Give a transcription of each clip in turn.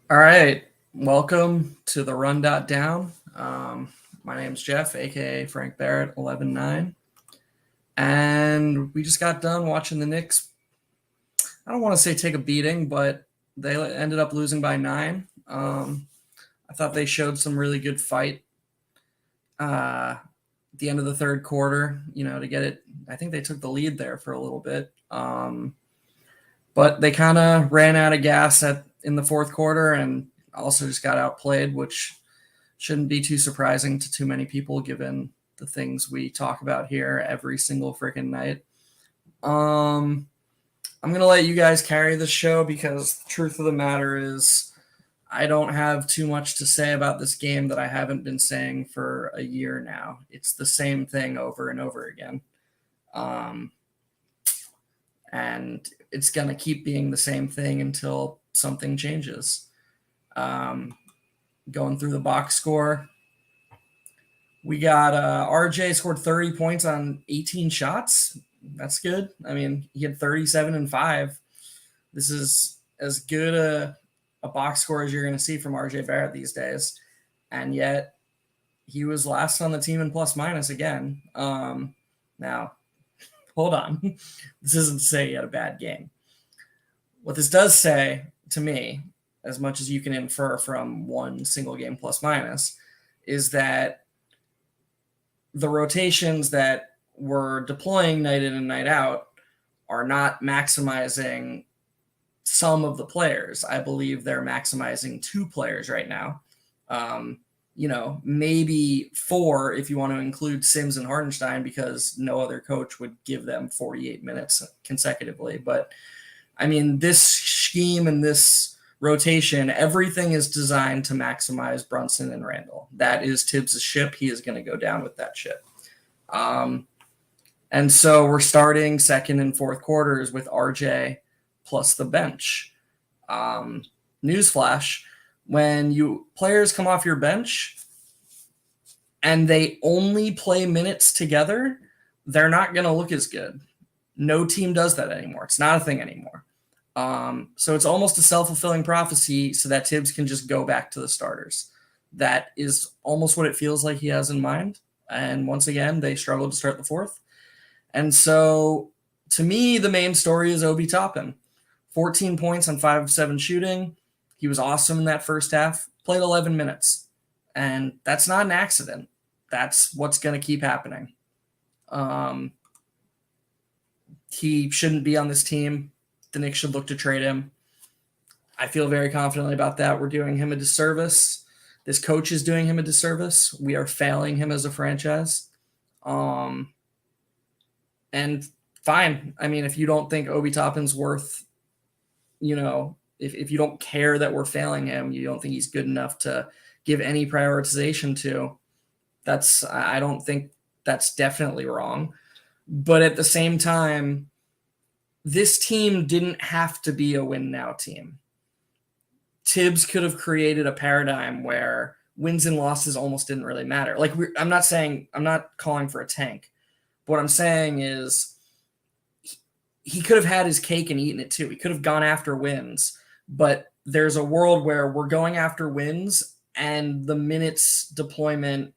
All right, welcome to the Run.down. My name's Jeff, aka Frank Barrett, 11-9, and we just got done watching the Knicks. I don't want to say take a beating, but they ended up losing by 9. I thought they showed some really good fight at the end of the third quarter. To get it. I think they took the lead there for a little bit, but they kind of ran out of gas in the fourth quarter and also just got outplayed, which shouldn't be too surprising to too many people given the things we talk about here every single freaking night. I'm going to let you guys carry the show because the truth of the matter is I don't have too much to say about this game that I haven't been saying for a year now. It's the same thing over and over again. And it's going to keep being the same thing until something changes. Going through the box score, we got RJ scored 30 points on 18 shots. That's good. I mean, he had 37 and 5. This is as good a box score as you're going to see from RJ Barrett these days. And yet he was last on the team in plus minus again. Now, hold on. This isn't to say he had a bad game. What this does say to me, as much as you can infer from one single game plus minus, is that the rotations that we're deploying night in and night out are not maximizing some of the players. I believe they're maximizing 2 players right now. Maybe 4 if you want to include Sims and Hardenstein, because no other coach would give them 48 minutes consecutively. But I mean, this scheme and this rotation, everything is designed to maximize Brunson and Randall. That is Tibbs' ship. He is going to go down with that ship. And so we're starting second and fourth quarters with RJ plus the bench. Newsflash, when players come off your bench and they only play minutes together, they're not going to look as good. No team does that anymore. It's not a thing anymore. So it's almost a self-fulfilling prophecy so that Tibbs can just go back to the starters. That is almost what it feels like he has in mind. And once again, they struggled to start the fourth. And so to me, the main story is Obi Toppin. 14 points on 5 of 7 shooting. He was awesome in that first half. Played 11 minutes. And that's not an accident. That's what's going to keep happening. He shouldn't be on this team. The Knicks should look to trade him. I feel very confidently about that. We're doing him a disservice. This coach is doing him a disservice. We are failing him as a franchise. And fine. I mean, if you don't think Obi Toppin's worth, if you don't care that we're failing him, you don't think he's good enough to give any prioritization to, I don't think that's definitely wrong. But at the same time, this team didn't have to be a win now team. Tibbs could have created a paradigm where wins and losses almost didn't really matter. I'm not calling for a tank. What I'm saying is he could have had his cake and eaten it too. He could have gone after wins, but there's a world where we're going after wins and the minutes deployment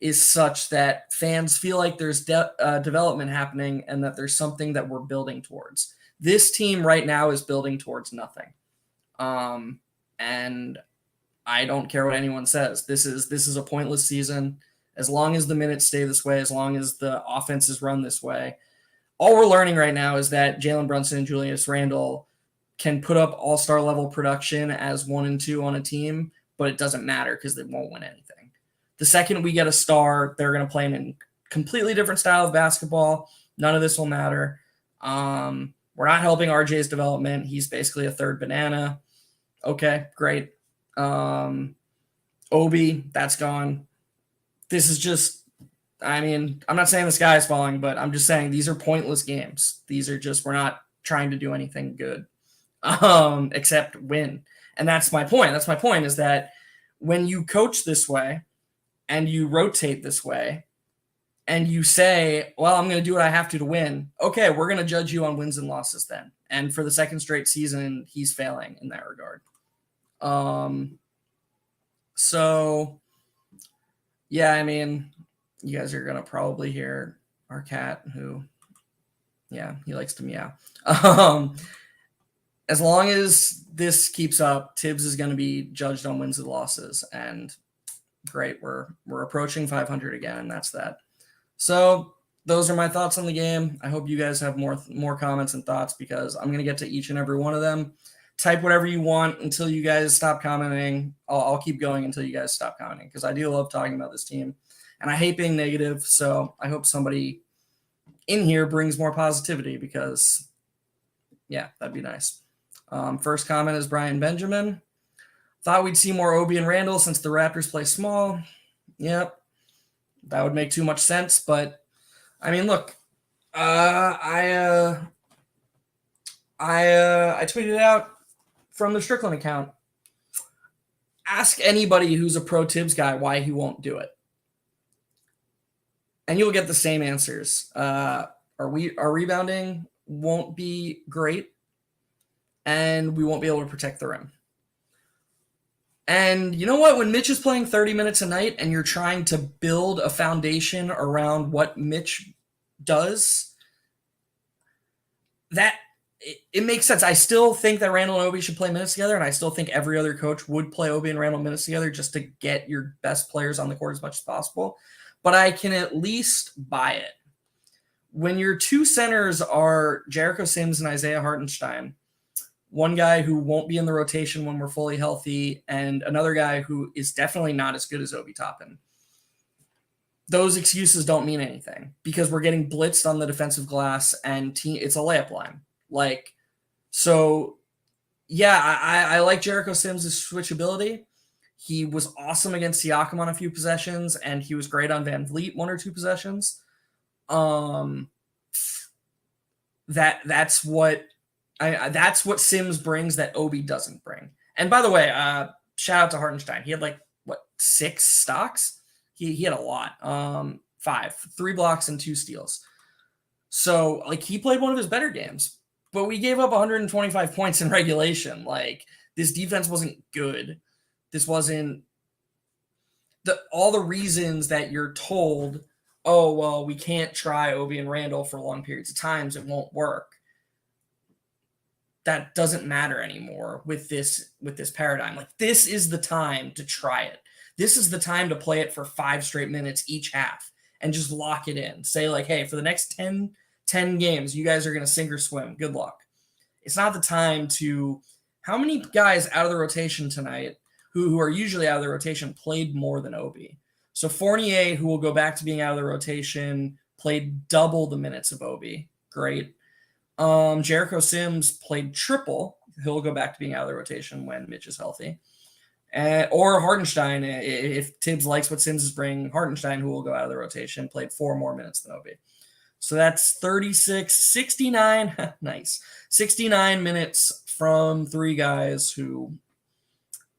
is such that fans feel like there's development happening and that there's something that we're building towards. This team right now is building towards nothing. And I don't care what anyone says. This is a pointless season. As long as the minutes stay this way, as long as the offense is run this way, all we're learning right now is that Jalen Brunson and Julius Randle can put up all-star level production as 1 and 2 on a team, but it doesn't matter because they won't win anything. The second we get a star, they're going to play in a completely different style of basketball. None of this will matter. We're not helping RJ's development. He's basically a third banana. Okay, great. Obi, that's gone. This is just, I'm not saying the sky is falling, but I'm just saying these are pointless games. These are just, we're not trying to do anything good except win. And that's my point. That's my point is that when you coach this way and you rotate this way and you say, well, I'm going to do what I have to win. Okay, we're going to judge you on wins and losses then. And for the second straight season, he's failing in that regard. So yeah, I mean, you guys are gonna probably hear our cat who, yeah, he likes to meow. As long as this keeps up, Tibbs is going to be judged on wins and losses, and great, we're approaching 500 again, and that's that. So those are my thoughts on the game. I hope you guys have more comments and thoughts, because I'm going to get to each and every one of them. Type whatever you want until you guys stop commenting. I'll keep going until you guys stop commenting, because I do love talking about this team, and I hate being negative. So I hope somebody in here brings more positivity, because yeah, that'd be nice. First comment is Brian Benjamin. Thought we'd see more Obi and Randall since the Raptors play small. Yep, that would make too much sense. But I mean, look, I tweeted out from the Strickland account. Ask anybody who's a pro Tibbs guy why he won't do it, and you'll get the same answers. Our rebounding won't be great, and we won't be able to protect the rim. And you know what? When Mitch is playing 30 minutes a night and you're trying to build a foundation around what Mitch does, that it makes sense. I still think that Randall and Obi should play minutes together, and I still think every other coach would play Obi and Randall minutes together just to get your best players on the court as much as possible. But I can at least buy it. When your two centers are Jericho Sims and Isaiah Hartenstein, one guy who won't be in the rotation when we're fully healthy, and another guy who is definitely not as good as Obi Toppin, those excuses don't mean anything, because we're getting blitzed on the defensive glass, and it's a layup line. Like, so yeah, I like Jericho Sims' switchability. He was awesome against Siakam on a few possessions, and he was great on Van Vliet one or two possessions. That's what Sims brings that Obi doesn't bring. And by the way, shout out to Hartenstein. He had 6 stocks. He had a lot. 5, 3 blocks and 2 steals. So he played one of his better games. But we gave up 125 points in regulation. This defense wasn't good. This wasn't all the reasons that you're told, oh, well, we can't try Obi and Randall for long periods of times. It won't work. That doesn't matter anymore with this paradigm. This is the time to try it. This is the time to play it for 5 straight minutes each half and just lock it in. Say hey, for the next 10 games, you guys are going to sink or swim. Good luck. It's not the time to... How many guys out of the rotation tonight who are usually out of the rotation played more than Obi? So Fournier, who will go back to being out of the rotation, played double the minutes of Obi. Great. Jericho Sims played triple. He'll go back to being out of the rotation when Mitch is healthy. Or Hartenstein, if Tibbs likes what Sims is bringing, Hartenstein, who will go out of the rotation, played 4 more minutes than Obi. So that's 69. Nice. 69 minutes from 3 guys who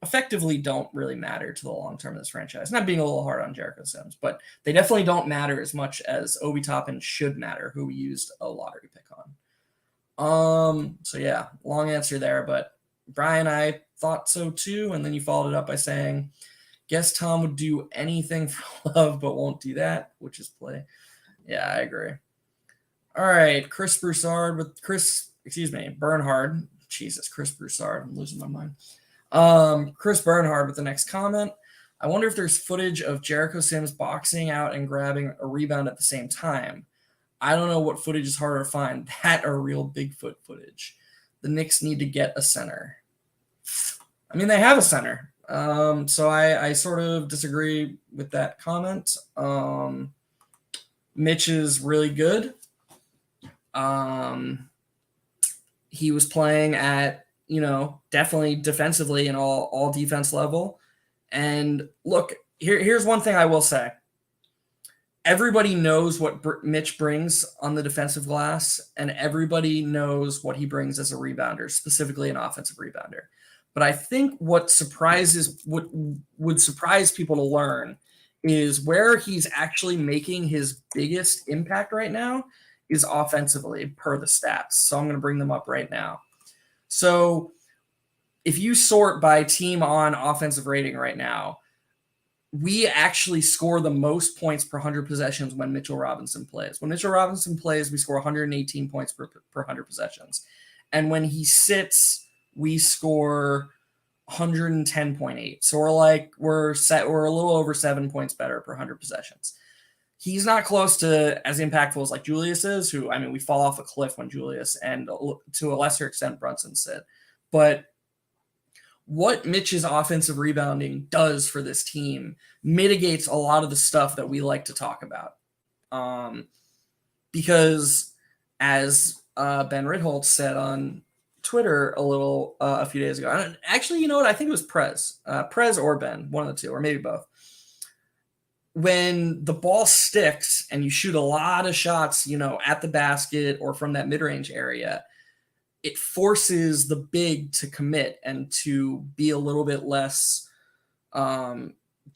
effectively don't really matter to the long term of this franchise. Not being a little hard on Jericho Sims, but they definitely don't matter as much as Obi Toppin should matter, who we used a lottery pick on. So yeah, long answer there, but Brian, I thought so too. And then you followed it up by saying, guess Tom would do anything for love, but won't do that, which is play. Yeah, I agree. All right. Chris Broussard. Jesus, Chris Broussard. I'm losing my mind. Chris Bernhard with the next comment. I wonder if there's footage of Jericho Sims boxing out and grabbing a rebound at the same time. I don't know what footage is harder to find, that or real Bigfoot footage. The Knicks need to get a center. I mean, they have a center. So I sort of disagree with that comment. Mitch is really good. He was playing at, definitely defensively and all defense level. And look, here's one thing I will say. Everybody knows what Mitch brings on the defensive glass, and everybody knows what he brings as a rebounder, specifically an offensive rebounder. But I think what would surprise people to learn is where he's actually making his biggest impact right now is offensively per the stats. So I'm going to bring them up right now. So if you sort by team on offensive rating right now, we actually score the most points per 100 possessions when Mitchell Robinson plays. When Mitchell Robinson plays, we score 118 points per 100 possessions. And when he sits, we score 110.8. So we're a little over 7 points better per 100 possessions. He's not close to as impactful as like Julius is, who, I mean, we fall off a cliff when Julius and to a lesser extent Brunson sit. But what Mitch's offensive rebounding does for this team mitigates a lot of the stuff that we like to talk about. Because as Ben Ritholtz said on Twitter a few days ago, and actually, you know what? I think it was Prez or Ben, one of the two, or maybe both. When the ball sticks and you shoot a lot of shots, at the basket or from that mid-range area, it forces the big to commit and to be a little bit less, to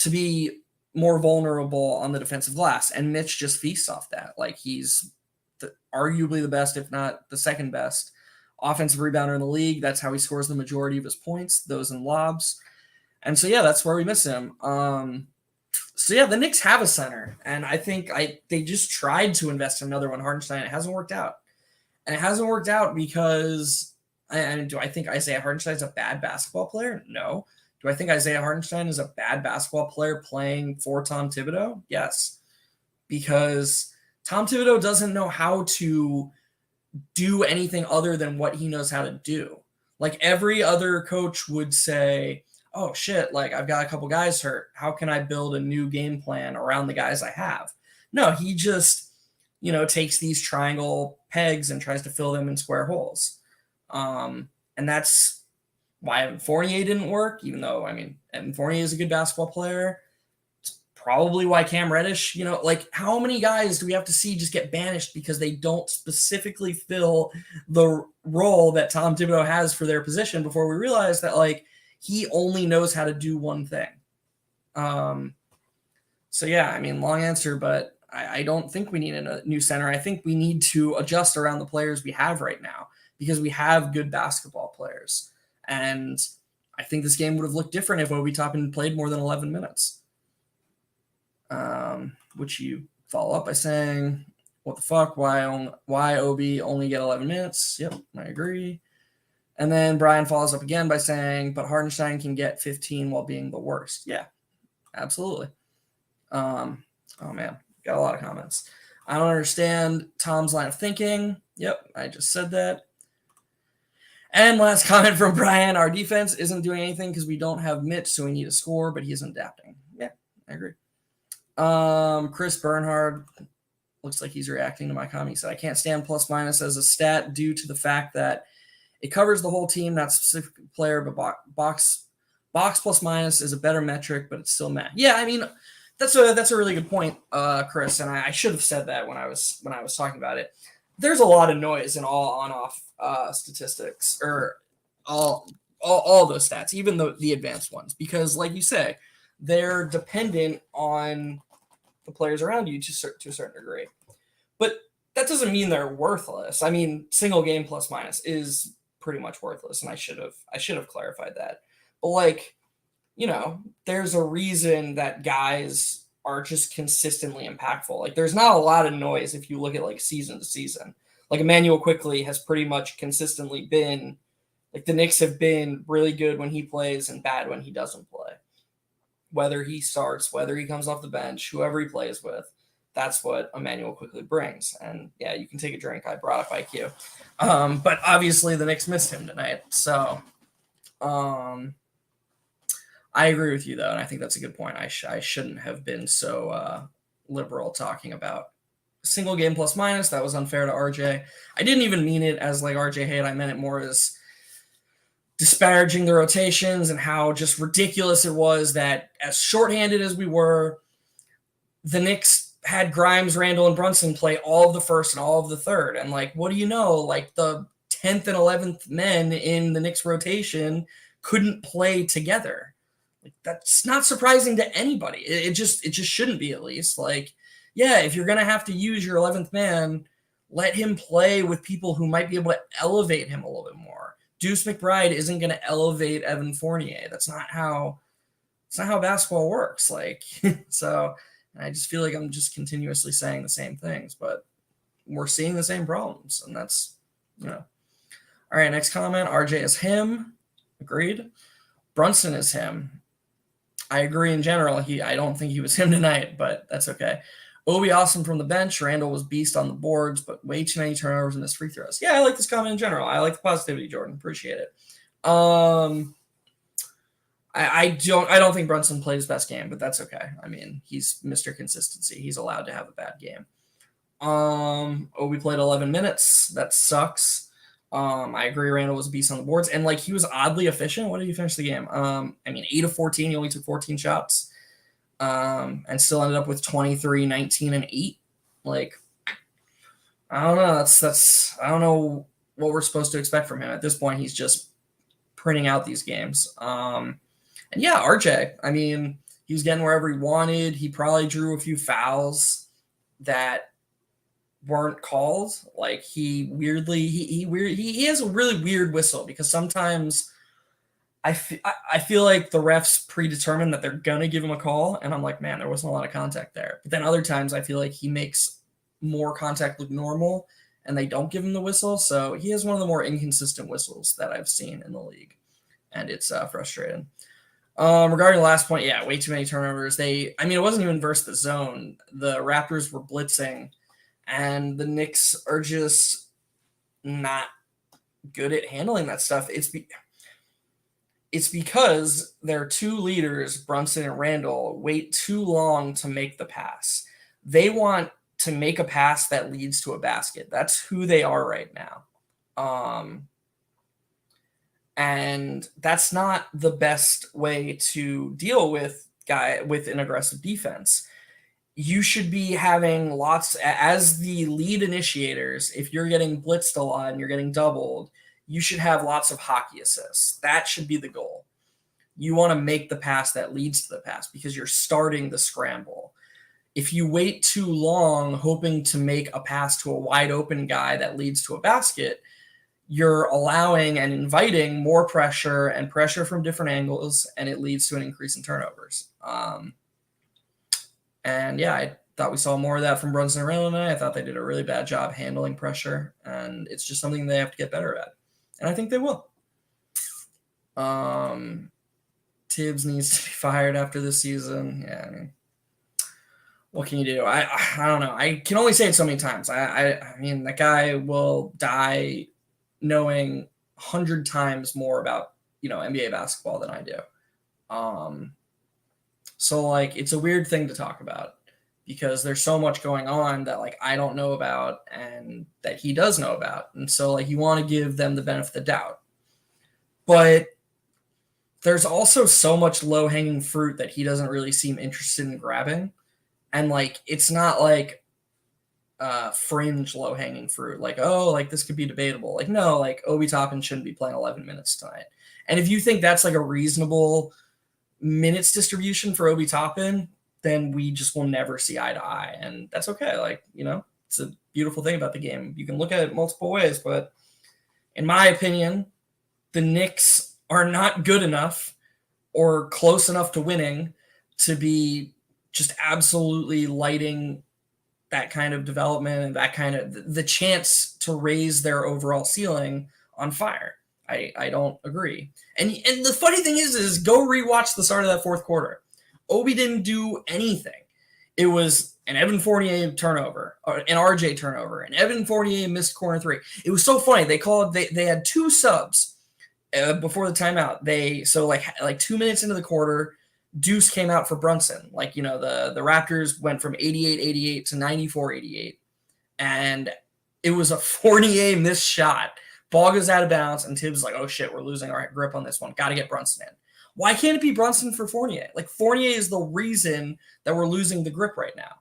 be more vulnerable on the defensive glass. And Mitch just feasts off that. Like, he's arguably the best, if not the second best offensive rebounder in the league. That's how he scores the majority of his points, those in lobs. And so, yeah, that's where we miss him. The Knicks have a center, and I think they just tried to invest in another one, Hartenstein. It hasn't worked out. And it hasn't worked out because, do I think Isaiah Hartenstein is a bad basketball player? No. Do I think Isaiah Hartenstein is a bad basketball player playing for Tom Thibodeau? Yes. Because Tom Thibodeau doesn't know how to do anything other than what he knows how to do. Like, every other coach would say, oh, shit, like, I've got a couple guys hurt. How can I build a new game plan around the guys I have? No, he just takes these triangle pegs and tries to fill them in square holes. And that's why Evan Fournier didn't work, even though, Evan Fournier is a good basketball player. It's probably why Cam Reddish, how many guys do we have to see just get banished because they don't specifically fill the role that Tom Thibodeau has for their position before we realize that, he only knows how to do one thing. Long answer, but I don't think we need a new center. I think we need to adjust around the players we have right now because we have good basketball players. And I think this game would have looked different if Obi Toppin played more than 11 minutes. Which you follow up by saying, what the fuck? Why Obi only get 11 minutes? Yep, I agree. And then Brian follows up again by saying, but Hartenstein can get 15 while being the worst. Yeah, absolutely. Oh, man. Got a lot of comments. I don't understand Tom's line of thinking. Yep, I just said that. And last comment from Brian, our defense isn't doing anything because we don't have Mitch, so we need a score, but he isn't adapting. Yeah, I agree. Chris Bernhard looks like he's reacting to my comment. He said, I can't stand plus minus as a stat due to the fact that it covers the whole team, not specific player, but box plus minus is a better metric, but it's still meh. Yeah, that's a really good point, Chris, and I should have said that when I was talking about it. There's a lot of noise in all on-off statistics, or all those stats, even the advanced ones, because, like you say, they're dependent on the players around you to a certain degree. But that doesn't mean they're worthless. Single game plus minus is pretty much worthless, and I should have clarified that. But there's a reason that guys are just consistently impactful. There's not a lot of noise if you look at season to season. Emmanuel Quickley has pretty much consistently been the Knicks have been really good when he plays and bad when he doesn't play. Whether he starts, whether he comes off the bench, whoever he plays with, that's what Emmanuel Quickley brings. And yeah, you can take a drink. I brought up IQ. But obviously the Knicks missed him tonight. So, I agree with you, though, and I think that's a good point. I shouldn't have been so liberal talking about single game plus minus. That was unfair to RJ. I didn't even mean it as RJ hate. I meant it more as disparaging the rotations and how just ridiculous it was that as shorthanded as we were, the Knicks had Grimes, Randall, and Brunson play all of the first and all of the third. And what do you know? The 10th and 11th men in the Knicks rotation couldn't play together. That's not surprising to anybody. It just shouldn't be, at least. If you're going to have to use your 11th man, let him play with people who might be able to elevate him a little bit more. Deuce McBride isn't going to elevate Evan Fournier. That's not how basketball works. Like, so I just feel like I'm just continuously saying the same things, but we're seeing the same problems, and that's, All right, next comment. RJ is him. Agreed. Brunson is him. I agree in general. I don't think he was him tonight, but that's okay. Obi awesome from the bench. Randall was beast on the boards, but way too many turnovers and missed free throws. Yeah, I like this comment in general. I like the positivity, Jordan. Appreciate it. I don't think Brunson played his best game, but that's okay. I mean, he's Mr. Consistency. He's allowed to have a bad game. Obi played 11 minutes. That sucks. I agree Randall was a beast on the boards, and like he was oddly efficient. What did he finish the game? 8 of 14. He only took 14 shots. And still ended up with 23, 19, and 8. Like, I don't know. That's I don't know what we're supposed to expect from him. At this point, he's just printing out these games. And yeah, RJ, I mean, he was getting wherever he wanted. He probably drew a few fouls that weren't called. Like he has a really weird whistle, because sometimes I feel like the refs predetermine that they're gonna give him a call, and I'm like, man, there wasn't a lot of contact there. But then other times I feel like he makes more contact look normal, and they don't give him the whistle. So he has one of the more inconsistent whistles that I've seen in the league, and it's frustrating. Regarding the last point, yeah, way too many turnovers. It wasn't even versus the zone. The Raptors were blitzing, and the Knicks are just not good at handling that stuff. It's because their two leaders, Brunson and Randall, wait too long to make the pass. They want to make a pass that leads to a basket. That's who they are right now. And that's not the best way to deal with an aggressive defense. You should be having as the lead initiators. If you're getting blitzed a lot and you're getting doubled, you should have lots of hockey assists. That should be the goal. You want to make the pass that leads to the pass, because you're starting the scramble. If you wait too long hoping to make a pass to a wide open guy that leads to a basket, you're allowing and inviting more pressure and pressure from different angles, and it leads to an increase in turnovers. And yeah, I thought we saw more of that from Brunson and Randall tonight. I thought they did a really bad job handling pressure, and it's just something they have to get better at. And I think they will. Tibbs needs to be fired after this season. Yeah, I mean, what can you do? I don't know. I can only say it so many times. I mean, that guy will die knowing 100 times more about, NBA basketball than I do. So like, it's a weird thing to talk about, because there's so much going on that like I don't know about and that he does know about. And so like you want to give them the benefit of the doubt. But there's also so much low-hanging fruit that he doesn't really seem interested in grabbing. And like it's not like fringe low-hanging fruit, like, oh, like this could be debatable. Like, no, like Obi Toppin shouldn't be playing 11 minutes tonight. And if you think that's like a reasonable minutes distribution for Obi Toppin, then we just will never see eye to eye. And that's okay. Like, it's a beautiful thing about the game. You can look at it multiple ways, but in my opinion, the Knicks are not good enough or close enough to winning to be just absolutely lighting that kind of development and that kind of the chance to raise their overall ceiling on fire. I don't agree. And the funny thing is go rewatch the start of that fourth quarter. Obi didn't do anything. It was an Evan Fournier turnover, an RJ turnover, and Evan Fournier missed corner three. It was so funny. They had two subs before the timeout. So 2 minutes into the quarter, Deuce came out for Brunson. Like, the Raptors went from 88-88 to 94-88. And it was a Fournier missed shot. Ball goes out of bounds, and Tibbs is like, oh shit, we're losing our grip on this one. Got to get Brunson in. Why can't it be Brunson for Fournier? Like, Fournier is the reason that we're losing the grip right now.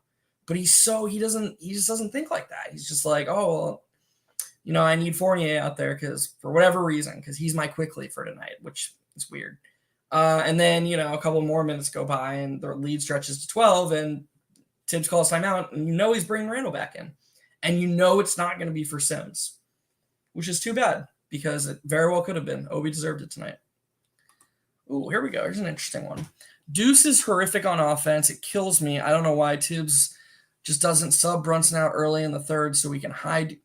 But he just doesn't think like that. He's just like, oh, well, I need Fournier out there because for whatever reason, because he's my quickly for tonight, which is weird. And then, a couple more minutes go by and the lead stretches to 12 and Tibbs calls timeout, and he's bringing Randall back in. And it's not going to be for Sims, which is too bad because it very well could have been. Obi deserved it tonight. Ooh, here we go. Here's an interesting one. Deuce is horrific on offense. It kills me. I don't know why Tibbs just doesn't sub Brunson out early in the third so we can hide.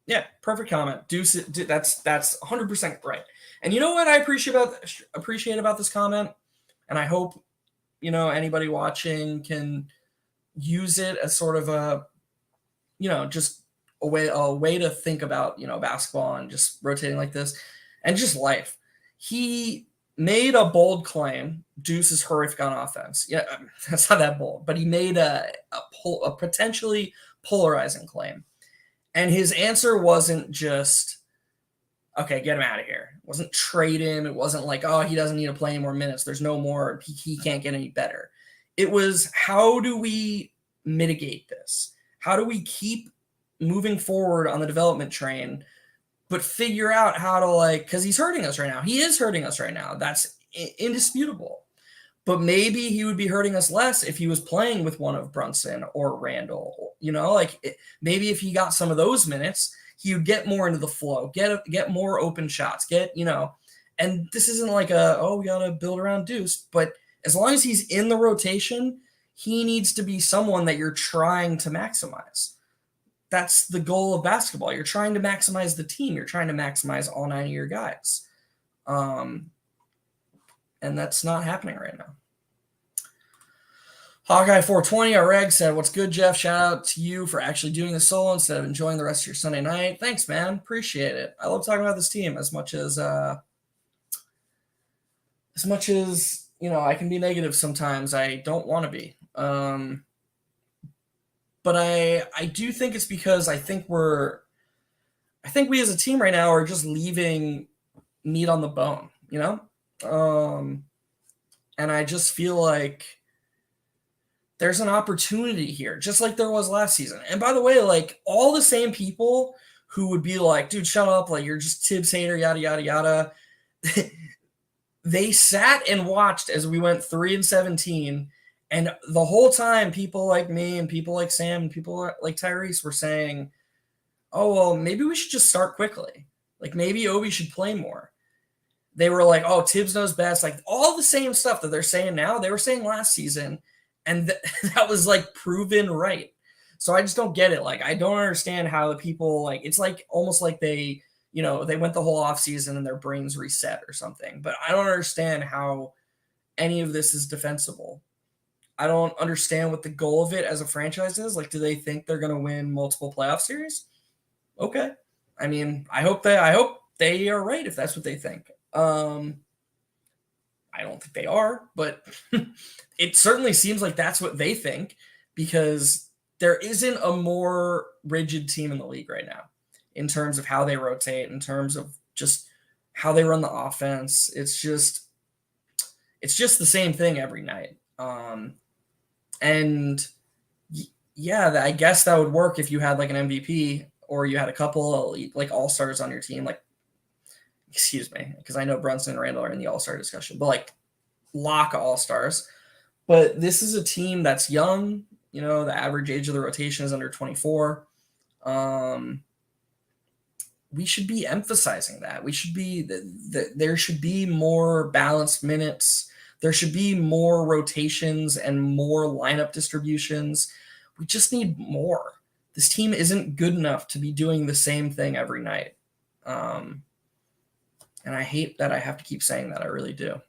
Yeah, perfect comment. Deuce, that's 100% right. And you know what I appreciate about this comment, and I hope anybody watching can use it as sort of a just a way to think about basketball and just rotating like this and just life. He made a bold claim. Deuce is horrific on offense. Yeah, that's not that bold, but he made a potentially polarizing claim. And his answer wasn't just, okay, get him out of here. It wasn't trade him. It wasn't like, oh, he doesn't need to play any more minutes. There's no more. He can't get any better. It was, how do we mitigate this? How do we keep moving forward on the development train, but figure out how to because he's hurting us right now. He is hurting us right now. That's indisputable. But maybe he would be hurting us less if he was playing with one of Brunson or Randall. Maybe if he got some of those minutes, he would get more into the flow, get more open shots, and this isn't like we got to build around Deuce. But as long as he's in the rotation, he needs to be someone that you're trying to maximize. That's the goal of basketball. You're trying to maximize the team. You're trying to maximize all 9 of your guys. And that's not happening right now. Hawkeye 420, our reg said, "What's good, Jeff? Shout out to you for actually doing the solo instead of enjoying the rest of your Sunday night." Thanks, man. Appreciate it. I love talking about this team as much as I can be negative sometimes. I don't want to be. But I do think it's because I think we as a team right now are just leaving meat on the bone, and I just feel like there's an opportunity here, just like there was last season. And by the way, all the same people who would be like, dude, shut up, you're just Tibbs hater, yada, yada, yada. They sat and watched as we went 3-17. And the whole time, people like me and people like Sam and people like Tyrese were saying, oh, well, maybe we should just start quickly. Maybe Obi should play more. They were like, oh, Tibbs knows best. All the same stuff that they're saying now, they were saying last season. And that was proven right. So I just don't get it. I don't understand how the people it's almost like they, they went the whole offseason and their brains reset or something. But I don't understand how any of this is defensible. I don't understand what the goal of it as a franchise is. Do they think they're going to win multiple playoff series? Okay. I mean, I hope they are right if that's what they think. I don't think they are, but it certainly seems like that's what they think, because there isn't a more rigid team in the league right now in terms of how they rotate, in terms of just how they run the offense. It's just the same thing every night. And yeah, I guess that would work if you had an MVP or you had a couple elite, all-stars on your team, excuse me, because I know Brunson and Randall are in the all-star discussion, but lock all-stars. But this is a team that's young. The average age of the rotation is under 24. We should be emphasizing that. We should be there should be more balanced minutes. There should be more rotations and more lineup distributions. We just need more. This team isn't good enough to be doing the same thing every night. And I hate that I have to keep saying that. I really do.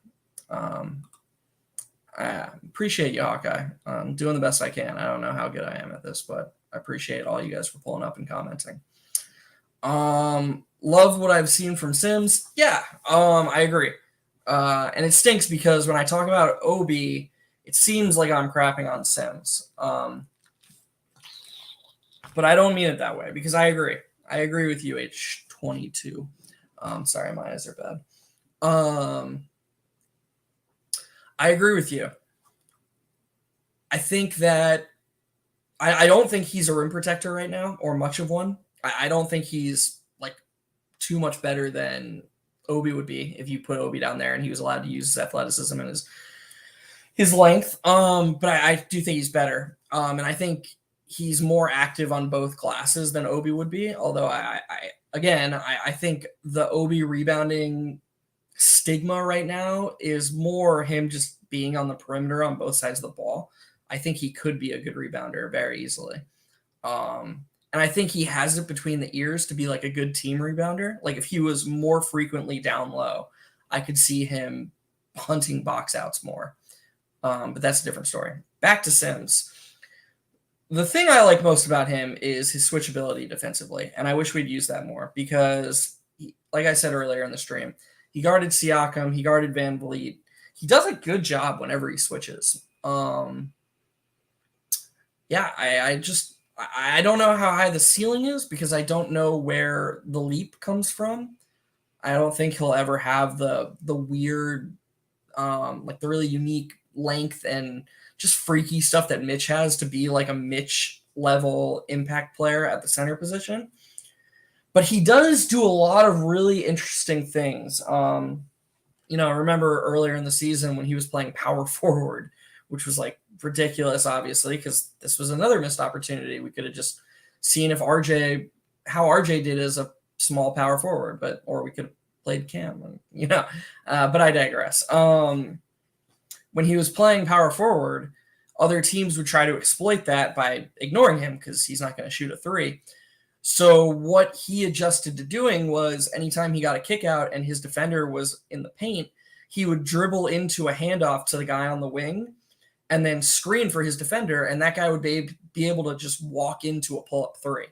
I appreciate you, Hawkeye. I'm doing the best I can. I don't know how good I am at this, but I appreciate all you guys for pulling up and commenting. Love what I've seen from Sims. Yeah, I agree. And it stinks because when I talk about Obi, it seems like I'm crapping on Sims. But I don't mean it that way, because I agree. I agree with you, H22. Sorry, my eyes are bad. I agree with you. I think that I don't think he's a rim protector right now, or much of one. I don't think he's too much better than Obi would be if you put Obi down there and he was allowed to use his athleticism and his length. But I do think he's better. And I think he's more active on both glasses than Obi would be. Although I again, I think the Obi rebounding stigma right now is more him just being on the perimeter on both sides of the ball. I think he could be a good rebounder very easily. And I think he has it between the ears to be like a good team rebounder. Like if he was more frequently down low, I could see him hunting box outs more. But that's a different story. Back to Sims. The thing I like most about him is his switchability defensively, and I wish we'd use that more because, like I said earlier in the stream, he guarded Siakam, he guarded Van Vliet. He does a good job whenever he switches. Yeah, I don't know how high the ceiling is because I don't know where the leap comes from. I don't think he'll ever have the weird, like the really unique length and just freaky stuff that Mitch has to be like a Mitch level impact player at the center position. But he does do a lot of really interesting things. Remember earlier in the season when he was playing power forward, which was like ridiculous, obviously, because this was another missed opportunity. We could have just seen how RJ did as a small power forward, or we could have played Cam, but I digress. When he was playing power forward, other teams would try to exploit that by ignoring him because he's not going to shoot a three. So what he adjusted to doing was anytime he got a kick out and his defender was in the paint, he would dribble into a handoff to the guy on the wing and then screen for his defender, and that guy would be able to just walk into a pull-up three.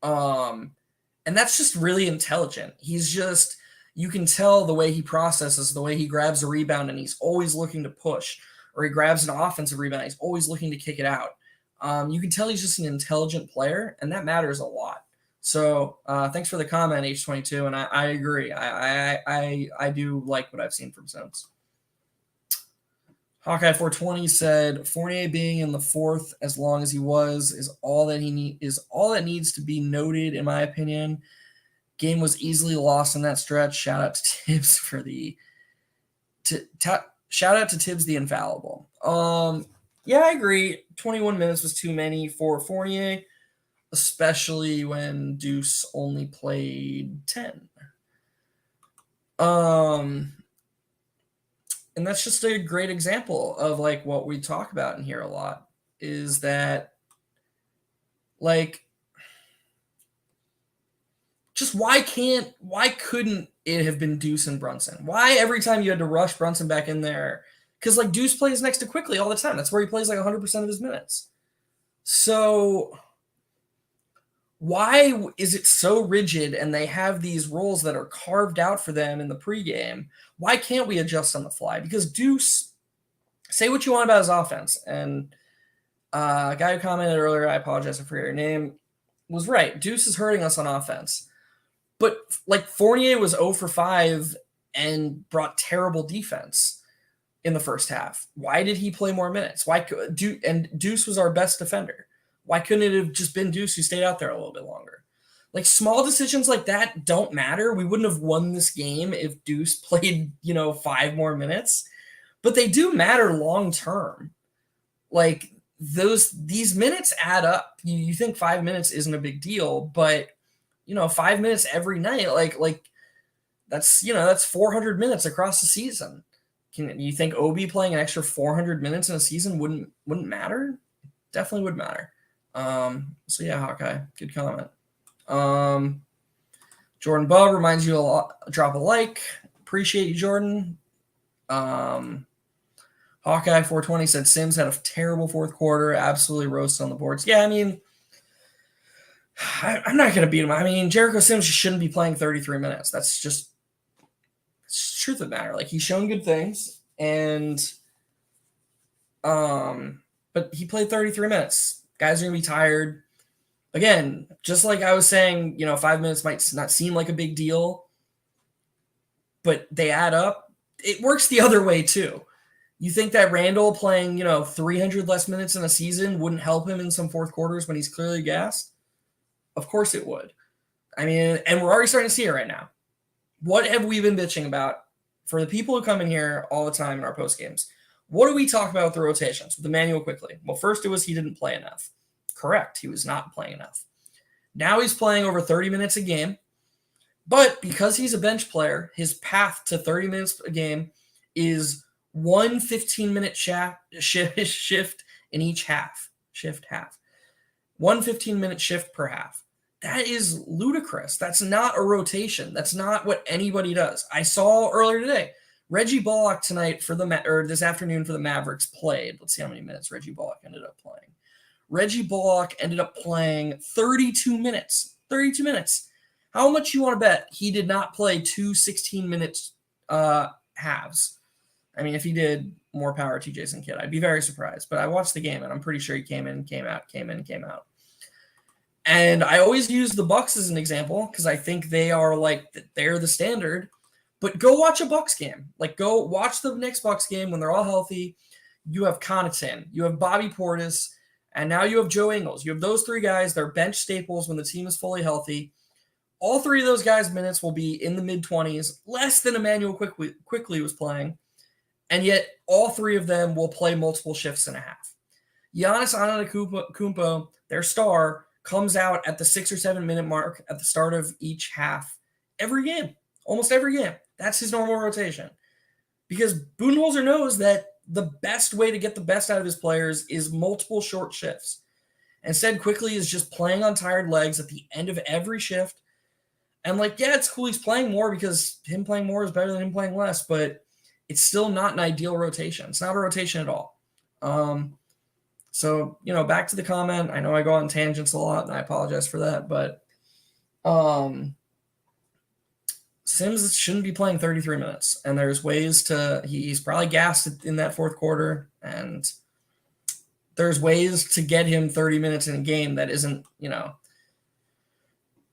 And that's just really intelligent. You can tell the way he processes, the way he grabs a rebound, and he's always looking to push, or he grabs an offensive rebound, he's always looking to kick it out. You can tell he's just an intelligent player, and that matters a lot. So thanks for the comment, H22, and I agree. I do like what I've seen from Sims. Hawkeye 420 said Fournier being in the fourth as long as he was is all that needs to be noted, in my opinion. Game was easily lost in that stretch. Shout out to Tibbs shout out to Tibbs the infallible. Yeah, I agree. 21 minutes was too many for Fournier, especially when Deuce only played 10. And that's just a great example of like what we talk about in here a lot is that like just why couldn't it have been Deuce and Brunson? Why every time you had to rush Brunson back in there? Because like Deuce plays next to Quickly all the time. That's where he plays like 100% of his minutes. So why is it so rigid and they have these roles that are carved out for them in the pregame? Why can't we adjust on the fly? Because Deuce, say what you want about his offense. And a guy who commented earlier, I apologize, I forget your name, was right. Deuce is hurting us on offense. But like Fournier was 0 for 5 and brought terrible defense in the first half. Why did he play more minutes? And Deuce was our best defender. Why couldn't it have just been Deuce who stayed out there a little bit longer? Like small decisions like that don't matter. We wouldn't have won this game if Deuce played, 5 more minutes, but they do matter long term. Like these minutes add up. You think 5 minutes isn't a big deal, but 5 minutes every night, like that's 400 minutes across the season. Can you think Obi playing an extra 400 minutes in a season wouldn't matter? Definitely would matter. So yeah, Hawkeye, good comment. Jordan Bub reminds you a lot, drop a like. Appreciate you, Jordan. Hawkeye 420 said Sims had a terrible fourth quarter, absolutely roasted on the boards. Yeah, I mean, I'm not going to beat him. I mean, Jericho Sims just shouldn't be playing 33 minutes. That's just it's the truth of the matter. Like, he's shown good things, and but he played 33 minutes. Guys are going to be tired. Again, just like I was saying, 5 minutes might not seem like a big deal, but they add up. It works the other way, too. You think that Randall playing, 300 less minutes in a season wouldn't help him in some fourth quarters when he's clearly gassed? Of course it would. I mean, and we're already starting to see it right now. What have we been bitching about for the people who come in here all the time in our post games? What do we talk about with the rotations, with Emmanuel Quickly? Well, first it was he didn't play enough. Correct. He was not playing enough. Now he's playing over 30 minutes a game. But because he's a bench player, his path to 30 minutes a game is one 15-minute shift in each half. Shift half. One 15-minute shift per half. That is ludicrous. That's not a rotation. That's not what anybody does. I saw earlier today, Reggie Bullock tonight or this afternoon for the Mavericks played. Let's see how many minutes Reggie Bullock ended up playing. Reggie Bullock ended up playing 32 minutes. 32 minutes. How much you want to bet he did not play two 16-minute halves? I mean, if he did, more power to Jason Kidd. I'd be very surprised. But I watched the game, and I'm pretty sure he came in, came out, came in, came out. And I always use the Bucks as an example because I think they're the standard. But go watch a Bucks game. Like, go watch the Knicks Bucks game when they're all healthy. You have Connaughton, you have Bobby Portis, and now you have Joe Ingles. You have those three guys. They're bench staples when the team is fully healthy. All three of those guys' minutes will be in the mid-20s, less than Emmanuel Quickly was playing. And yet all three of them will play multiple shifts and a half. Giannis Antetokounmpo, their star, comes out at the 6 or 7 minute mark at the start of each half every game, almost every game. That's his normal rotation. Because Budenholzer knows that the best way to get the best out of his players is multiple short shifts. Instead, Quickly is just playing on tired legs at the end of every shift. And it's cool he's playing more because him playing more is better than him playing less, but it's still not an ideal rotation. It's not a rotation at all. So, back to the comment. I know I go on tangents a lot, and I apologize for that, but Sims shouldn't be playing 33 minutes, and there's ways to – he's probably gassed in that fourth quarter, and there's ways to get him 30 minutes in a game that isn't,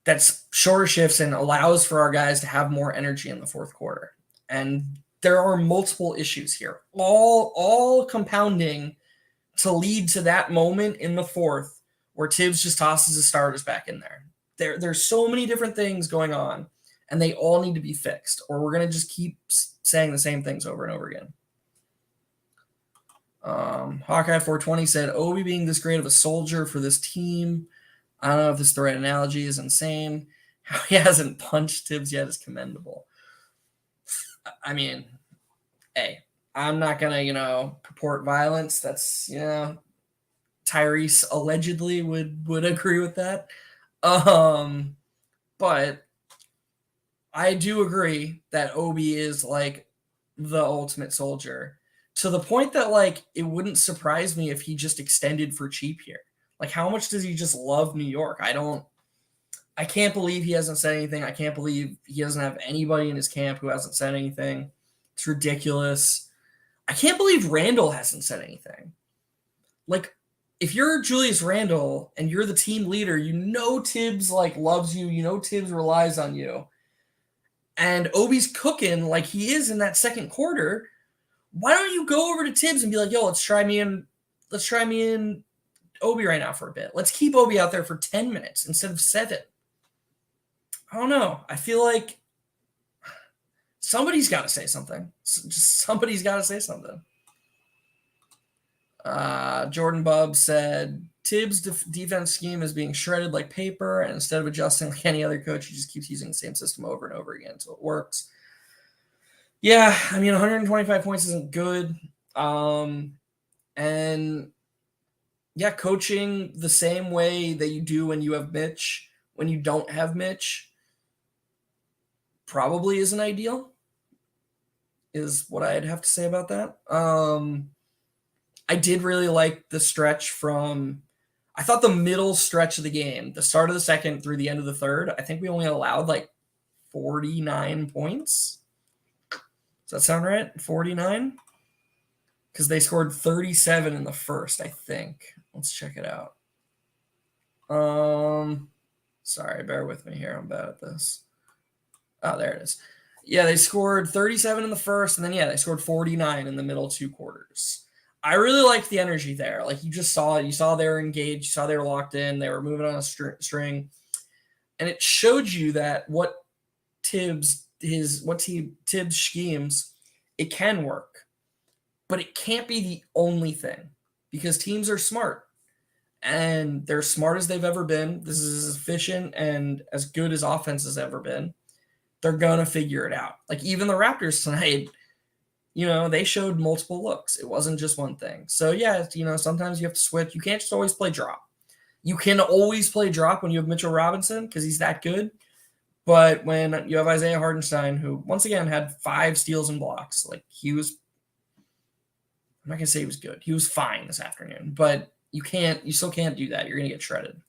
that's shorter shifts and allows for our guys to have more energy in the fourth quarter. And there are multiple issues here, all compounding to lead to that moment in the fourth where Tibbs just tosses his starters back in there. There's so many different things going on, and they all need to be fixed, or we're going to just keep saying the same things over and over again. Hawkeye 420 said, Obi being this great of a soldier for this team, I don't know if this is the right analogy, is insane. How he hasn't punched Tibbs yet is commendable. I mean, hey, I'm not going to, purport violence. That's, Tyrese allegedly would agree with that. But I do agree that Obi is the ultimate soldier to the point that it wouldn't surprise me if he just extended for cheap here. How much does he just love New York? I can't believe he hasn't said anything. I can't believe he doesn't have anybody in his camp who hasn't said anything. It's ridiculous. I can't believe Randall hasn't said anything. If you're Julius Randle and you're the team leader, Tibbs loves you. Tibbs relies on you. And Obi's cooking like he is in that second quarter. Why don't you go over to Tibbs and be like, yo, let's try me in Obi right now for a bit. Let's keep Obi out there for 10 minutes instead of 7. I don't know. I feel like somebody's got to say something. Just somebody's got to say something. Jordan Bubb said, Tibbs' defense scheme is being shredded like paper, and instead of adjusting like any other coach, he just keeps using the same system over and over again until it works. Yeah, 125 points isn't good. And yeah, coaching the same way that you do when you have Mitch, when you don't have Mitch, probably isn't ideal, is what I'd have to say about that. I did really like the stretch I thought the middle stretch of the game, the start of the second through the end of the third, I think we only allowed 49 points. Does that sound right? 49? Because they scored 37 in the first, I think. Let's check it out. Sorry, bear with me here. I'm bad at this. Oh, there it is. Yeah, they scored 37 in the first, and then, they scored 49 in the middle 2 quarters. I really liked the energy there. You just saw it. You saw they were engaged. You saw they were locked in. They were moving on a string. And it showed you that what Tibbs schemes, it can work. But it can't be the only thing because teams are smart. And they're smart as they've ever been. This is as efficient and as good as offense has ever been. they're going to figure it out. Like even the Raptors tonight, they showed multiple looks. It wasn't just one thing. So yeah, sometimes you have to switch. You can't just always play drop. You can always play drop when you have Mitchell Robinson because he's that good. But when you have Isaiah Hartenstein, who once again had 5 steals and blocks, like I'm not gonna say he was good. He was fine this afternoon, but you still can't do that. You're gonna get shredded.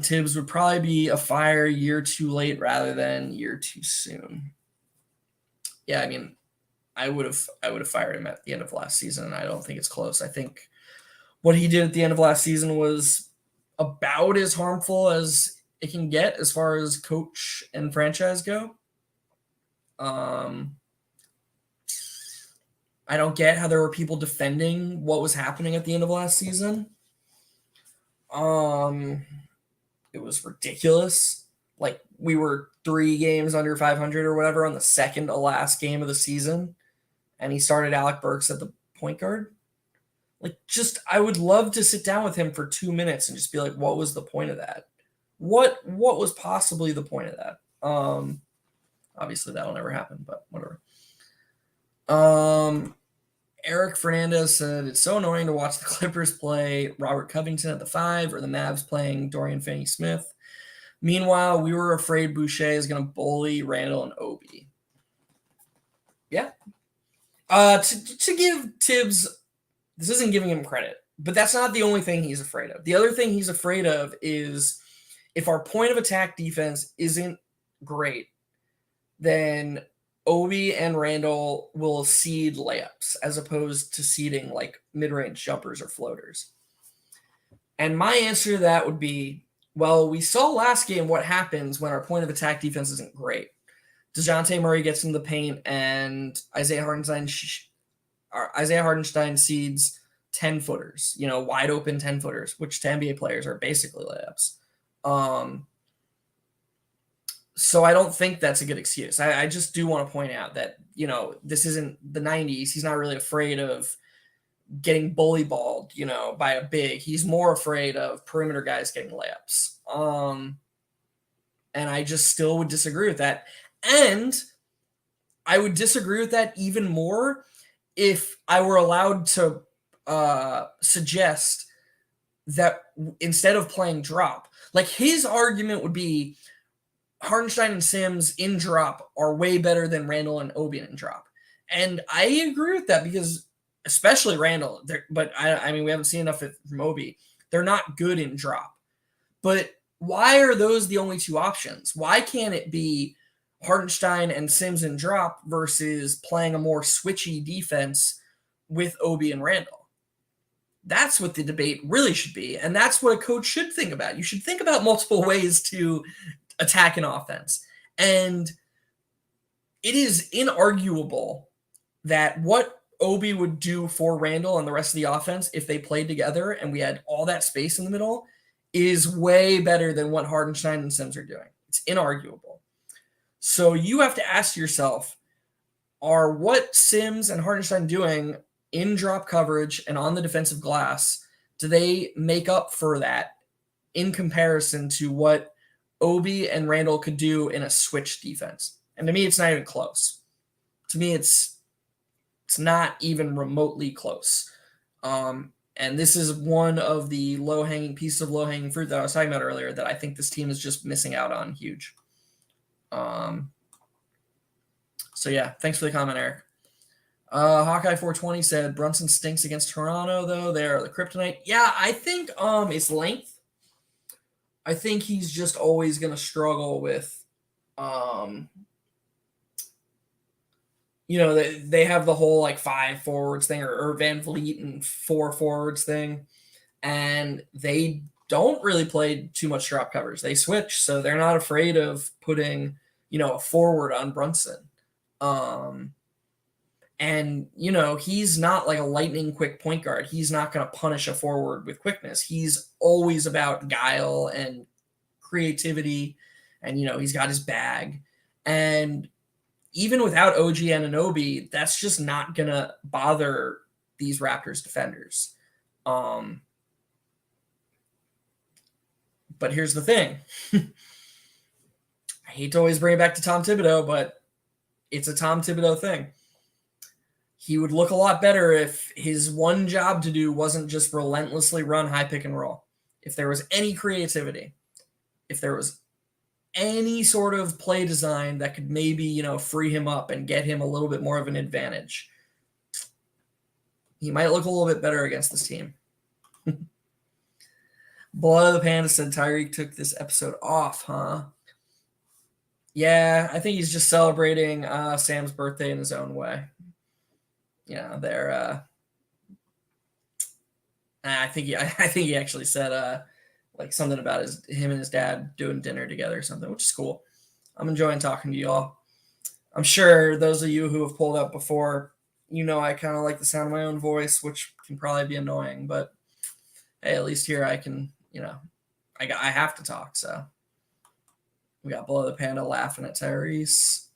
Tibbs would probably be a fire year too late rather than year too soon. Yeah, I mean, I would have fired him at the end of last season. I don't think it's close. I think what he did at the end of last season was about as harmful as it can get as far as coach and franchise go. I don't get how there were people defending what was happening at the end of last season. It was ridiculous. Like we were 3 games under 500 or whatever on the second to last game of the season, and he started Alec Burks at the point guard. Like, I would love to sit down with him for 2 minutes and just be like, what was the point of that? What was possibly the point of that? Obviously that'll never happen, but whatever. Eric Fernandez said, it's so annoying to watch the Clippers play Robert Covington at the 5 or the Mavs playing Dorian Finney-Smith. Meanwhile, we were afraid Boucher is going to bully Randall and Obi. Yeah. To give Tibbs, this isn't giving him credit, but that's not the only thing he's afraid of. The other thing he's afraid of is if our point of attack defense isn't great, then Obi and Randall will seed layups as opposed to seeding like mid-range jumpers or floaters. And my answer to that would be, well, we saw last game what happens when our point of attack defense isn't great. DeJounte Murray gets in the paint and Isaiah Hartenstein seeds 10-footers, wide open 10-footers, which to NBA players are basically layups. So I don't think that's a good excuse. I just do want to point out that, this isn't the 90s. He's not really afraid of getting bully balled, by a big. He's more afraid of perimeter guys getting layups. And I just still would disagree with that. And I would disagree with that even more if I were allowed to suggest that instead of playing drop, like his argument would be Hartenstein and Sims in drop are way better than Randall and Obi in drop. And I agree with that because especially Randall, but I mean, we haven't seen enough from Obi. They're not good in drop. But why are those the only 2 options? Why can't it be Hartenstein and Sims in drop versus playing a more switchy defense with Obi and Randall? That's what the debate really should be. And that's what a coach should think about. You should think about multiple ways to attack an offense. And it is inarguable that what Obi would do for Randall and the rest of the offense if they played together and we had all that space in the middle is way better than what Hartenstein and Sims are doing. It's inarguable. So you have to ask yourself, are what Sims and Hartenstein doing in drop coverage and on the defensive glass, do they make up for that in comparison to what Obi and Randall could do in a switch defense? And to me, it's not even close. To me, it's not even remotely close. And this is one of the pieces of low-hanging fruit that I was talking about earlier that I think this team is just missing out on huge. So yeah, thanks for the comment, Eric. Hawkeye 420 said Brunson stinks against Toronto, though. They're the kryptonite. Yeah, I think it's length. I think he's just always going to struggle with, they have the whole 5 forwards thing or Van Vliet and 4 forwards thing, and they don't really play too much drop coverage. They switch, so they're not afraid of putting, a forward on Brunson. And, he's not like a lightning quick point guard. He's not going to punish a forward with quickness. He's always about guile and creativity. And, he's got his bag. And even without OG Anunoby, that's just not going to bother these Raptors defenders. But here's the thing. I hate to always bring it back to Tom Thibodeau, but it's a Tom Thibodeau thing. He would look a lot better if his one job to do wasn't just relentlessly run high pick and roll. If there was any creativity, if there was any sort of play design that could maybe, free him up and get him a little bit more of an advantage, he might look a little bit better against this team. Blood of the Panda said Tyreek took this episode off, huh? Yeah, I think he's just celebrating Sam's birthday in his own way. They're. I think he actually said like something about him and his dad doing dinner together or something, which is cool. I'm enjoying talking to you all. I'm sure those of you who have pulled up before, I kind of like the sound of my own voice, which can probably be annoying, but hey, at least here I can, I have to talk. So we got Blood of the Panda laughing at Tyrese.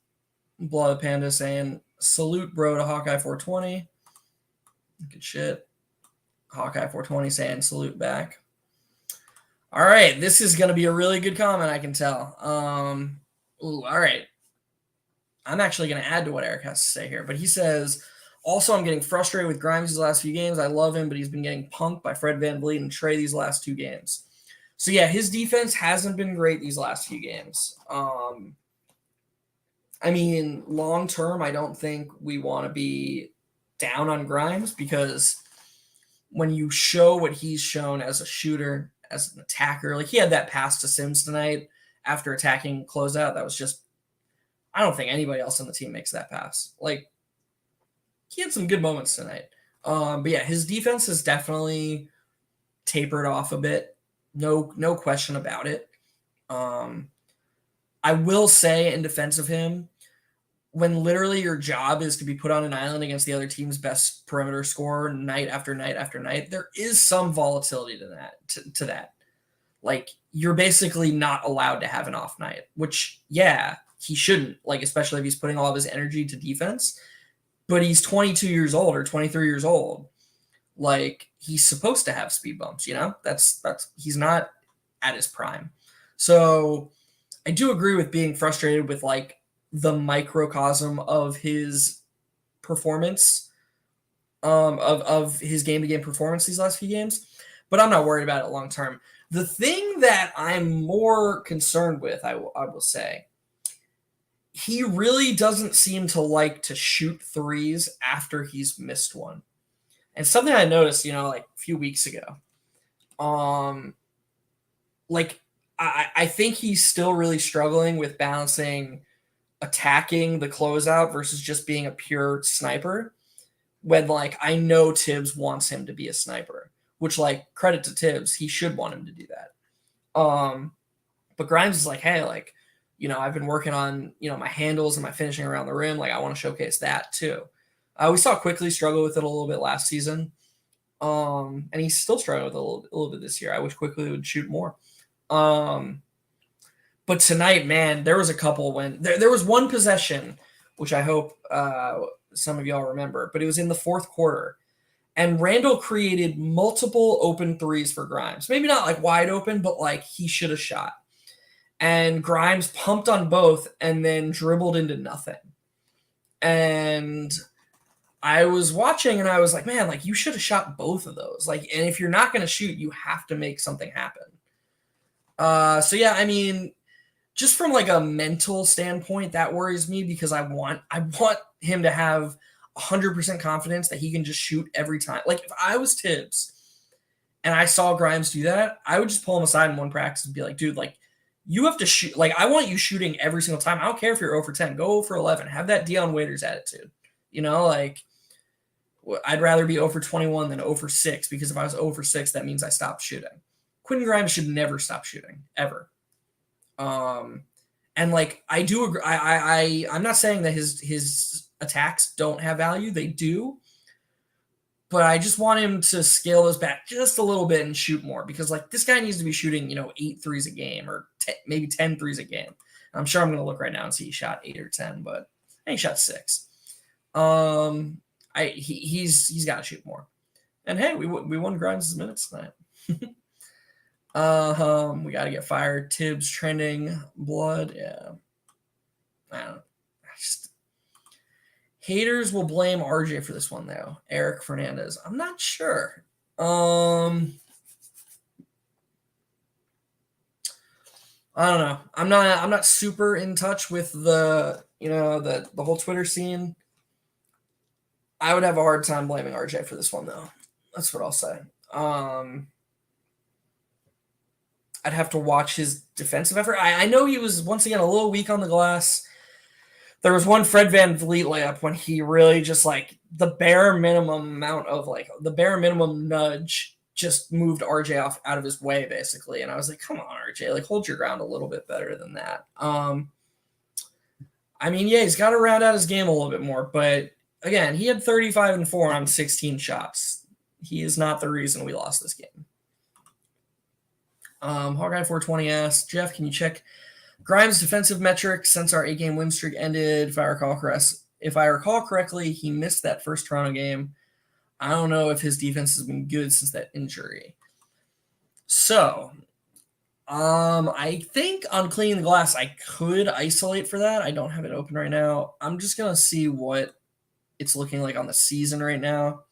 Blood of the Panda saying, salute bro to Hawkeye 420. Good shit. Hawkeye 420 saying salute back. All right, this is going to be a really good comment, I can tell. All right. I'm actually going to add to what Eric has to say here, but he says, also, I'm getting frustrated with Grimes these last few games. I love him, but he's been getting punked by Fred VanVleet and Trey these last 2 games. So, yeah, his defense hasn't been great these last few games. I mean, long term, I don't think we want to be down on Grimes because when you show what he's shown as a shooter, as an attacker, like he had that pass to Sims tonight after attacking closeout. That was just, I don't think anybody else on the team makes that pass. Like, he had some good moments tonight. But yeah, his defense has definitely tapered off a bit. No question about it. I will say in defense of him, when literally your job is to be put on an island against the other team's best perimeter scorer night after night after night, there is some volatility to that. Like, you're basically not allowed to have an off night, which, yeah, he shouldn't, like, especially if he's putting all of his energy to defense. But he's 22 years old or 23 years old. Like, he's supposed to have speed bumps, That's he's not at his prime. So I do agree with being frustrated with, like, the microcosm of his performance, of his game-to-game performance these last few games. But I'm not worried about it long term. The thing that I'm more concerned with, I will say, he really doesn't seem to like to shoot threes after he's missed one. And something I noticed, like a few weeks ago, like I think he's still really struggling with balancing attacking the closeout versus just being a pure sniper. When, like, I know Tibbs wants him to be a sniper, which, like, credit to Tibbs, he should want him to do that. But Grimes is like, hey, like, I've been working on, my handles and my finishing around the rim. Like, I want to showcase that too. We saw Quickly struggle with it a little bit last season. And he's still struggling with it a little bit this year. I wish Quickly would shoot more. But tonight, man, there was a couple when there was one possession, which I hope some of y'all remember, but it was in the fourth quarter. And Randall created multiple open threes for Grimes. Maybe not like wide open, but like he should have shot. And Grimes pumped on both and then dribbled into nothing. And I was watching and I was like, man, like you should have shot both of those. Like, and if you're not going to shoot, you have to make something happen. So yeah, I mean, just from like a mental standpoint, that worries me because I want him to have 100% confidence that he can just shoot every time. Like if I was Tibbs and I saw Grimes do that, I would just pull him aside in one practice and be like, dude, like you have to shoot. Like I want you shooting every single time. I don't care if you're 0 for 10, go 0 for 11. Have that Dion Waiters attitude. Like I'd rather be 0 for 21 than 0 for 6 because if I was 0 for 6, that means I stopped shooting. Quentin Grimes should never stop shooting ever. And like I do agree. I'm not saying that his attacks don't have value. They do. But I just want him to scale those back just a little bit and shoot more because like this guy needs to be shooting, 8 threes a game or maybe 10 threes a game. I'm sure I'm going to look right now and see he shot 8 or 10, but he shot 6. He's got to shoot more. And hey, we won Grimes' minutes tonight. We got to get fired. Tibbs trending blood. Yeah. Haters will blame RJ for this one though. Eric Fernandez. I'm not sure. I don't know. I'm not super in touch with the the whole Twitter scene. I would have a hard time blaming RJ for this one though. That's what I'll say. I'd have to watch his defensive effort. I know he was once again a little weak on the glass. There was one Fred VanVleet layup when he really just like the bare minimum nudge just moved RJ off out of his way basically. And I was like, come on, RJ, like hold your ground a little bit better than that. I mean, yeah, he's got to round out his game a little bit more, but again, he had 35 and 4 on 16 shots. He is not the reason we lost this game. Hawkeye 420 asks, Jeff, can you check Grimes' defensive metrics since our 8-game win streak ended? If I recall correctly, he missed that first Toronto game. I don't know if his defense has been good since that injury. So, I think on cleaning the glass, I could isolate for that. I don't have it open right now. I'm just going to see what it's looking like on the season right now.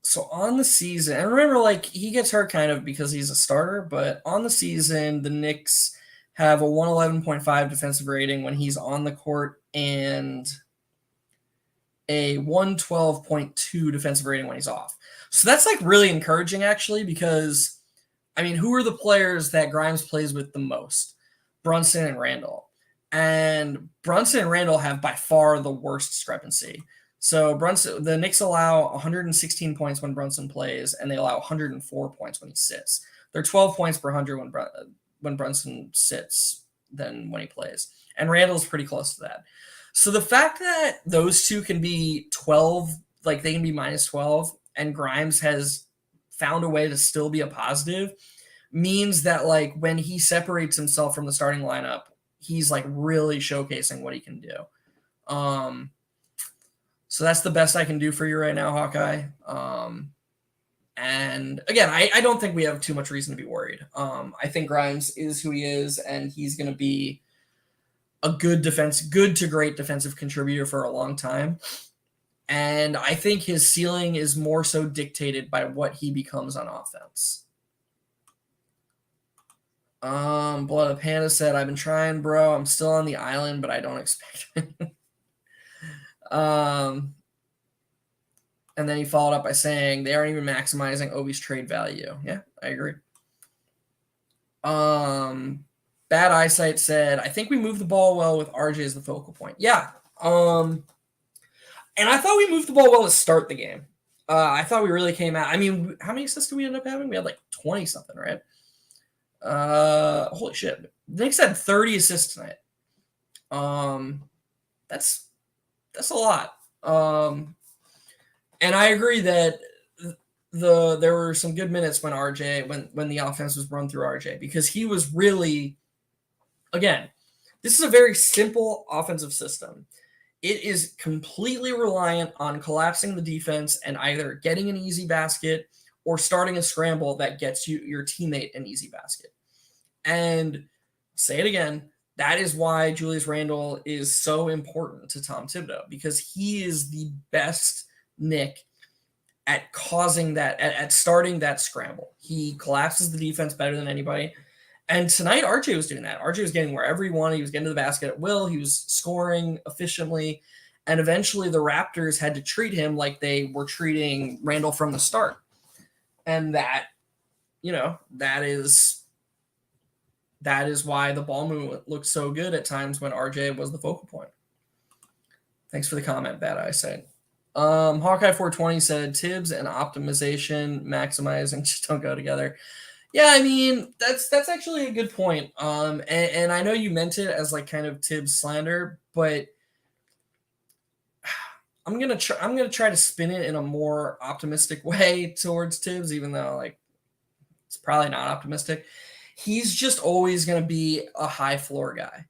So on the season, and remember, like, he gets hurt kind of because he's a starter, but on the season, the Knicks have a 111.5 defensive rating when he's on the court and a 112.2 defensive rating when he's off. So that's, like, really encouraging, actually, because, I mean, who are the players that Grimes plays with the most? Brunson and Randall. And Brunson and Randall have by far the worst discrepancy. So the Knicks allow 116 points when Brunson plays, and they allow 104 points when he sits. They're 12 points per 100 when Brunson sits than when he plays. And Randall's pretty close to that. So the fact that those two can be 12, like they can be minus 12, and Grimes has found a way to still be a positive, means that like when he separates himself from the starting lineup, he's like really showcasing what he can do. So that's the best I can do for you right now, Hawkeye. And again, I don't think we have too much reason to be worried. I think Grimes is who he is, and he's going to be a good to great defensive contributor for a long time. And I think his ceiling is more so dictated by what he becomes on offense. Blood of Panda said, I've been trying, bro. I'm still on the island, but I don't expect it. And then he followed up by saying they aren't even maximizing Obi's trade value. Yeah, I agree. Bad Eyesight said, I think we moved the ball well with RJ as the focal point. Yeah. And I thought we moved the ball well to start the game. I thought we really came out. I mean, how many assists did we end up having? We had like 20 something, right? Holy shit. The Knicks had 30 assists tonight. That's a lot. And I agree that there were some good minutes when the offense was run through RJ, because he was really, again, this is a very simple offensive system. It is completely reliant on collapsing the defense and either getting an easy basket or starting a scramble that gets your teammate an easy basket. And say it again, that is why Julius Randle is so important to Tom Thibodeau, because he is the best Knick at causing that, at starting that scramble. He collapses the defense better than anybody. And tonight, RJ was doing that. RJ was getting wherever he wanted. He was getting to the basket at will. He was scoring efficiently. And eventually the Raptors had to treat him like they were treating Randle from the start. And that is why the ball movement looked so good at times when RJ was the focal point. Thanks for the comment, Bad Eyesight. Hawkeye 420 said Tibbs and optimization, maximizing just don't go together. Yeah, I mean, that's actually a good point. And I know you meant it as like kind of Tibbs slander, but I'm gonna try to spin it in a more optimistic way towards Tibbs, even though like it's probably not optimistic. He's just always going to be a high floor guy.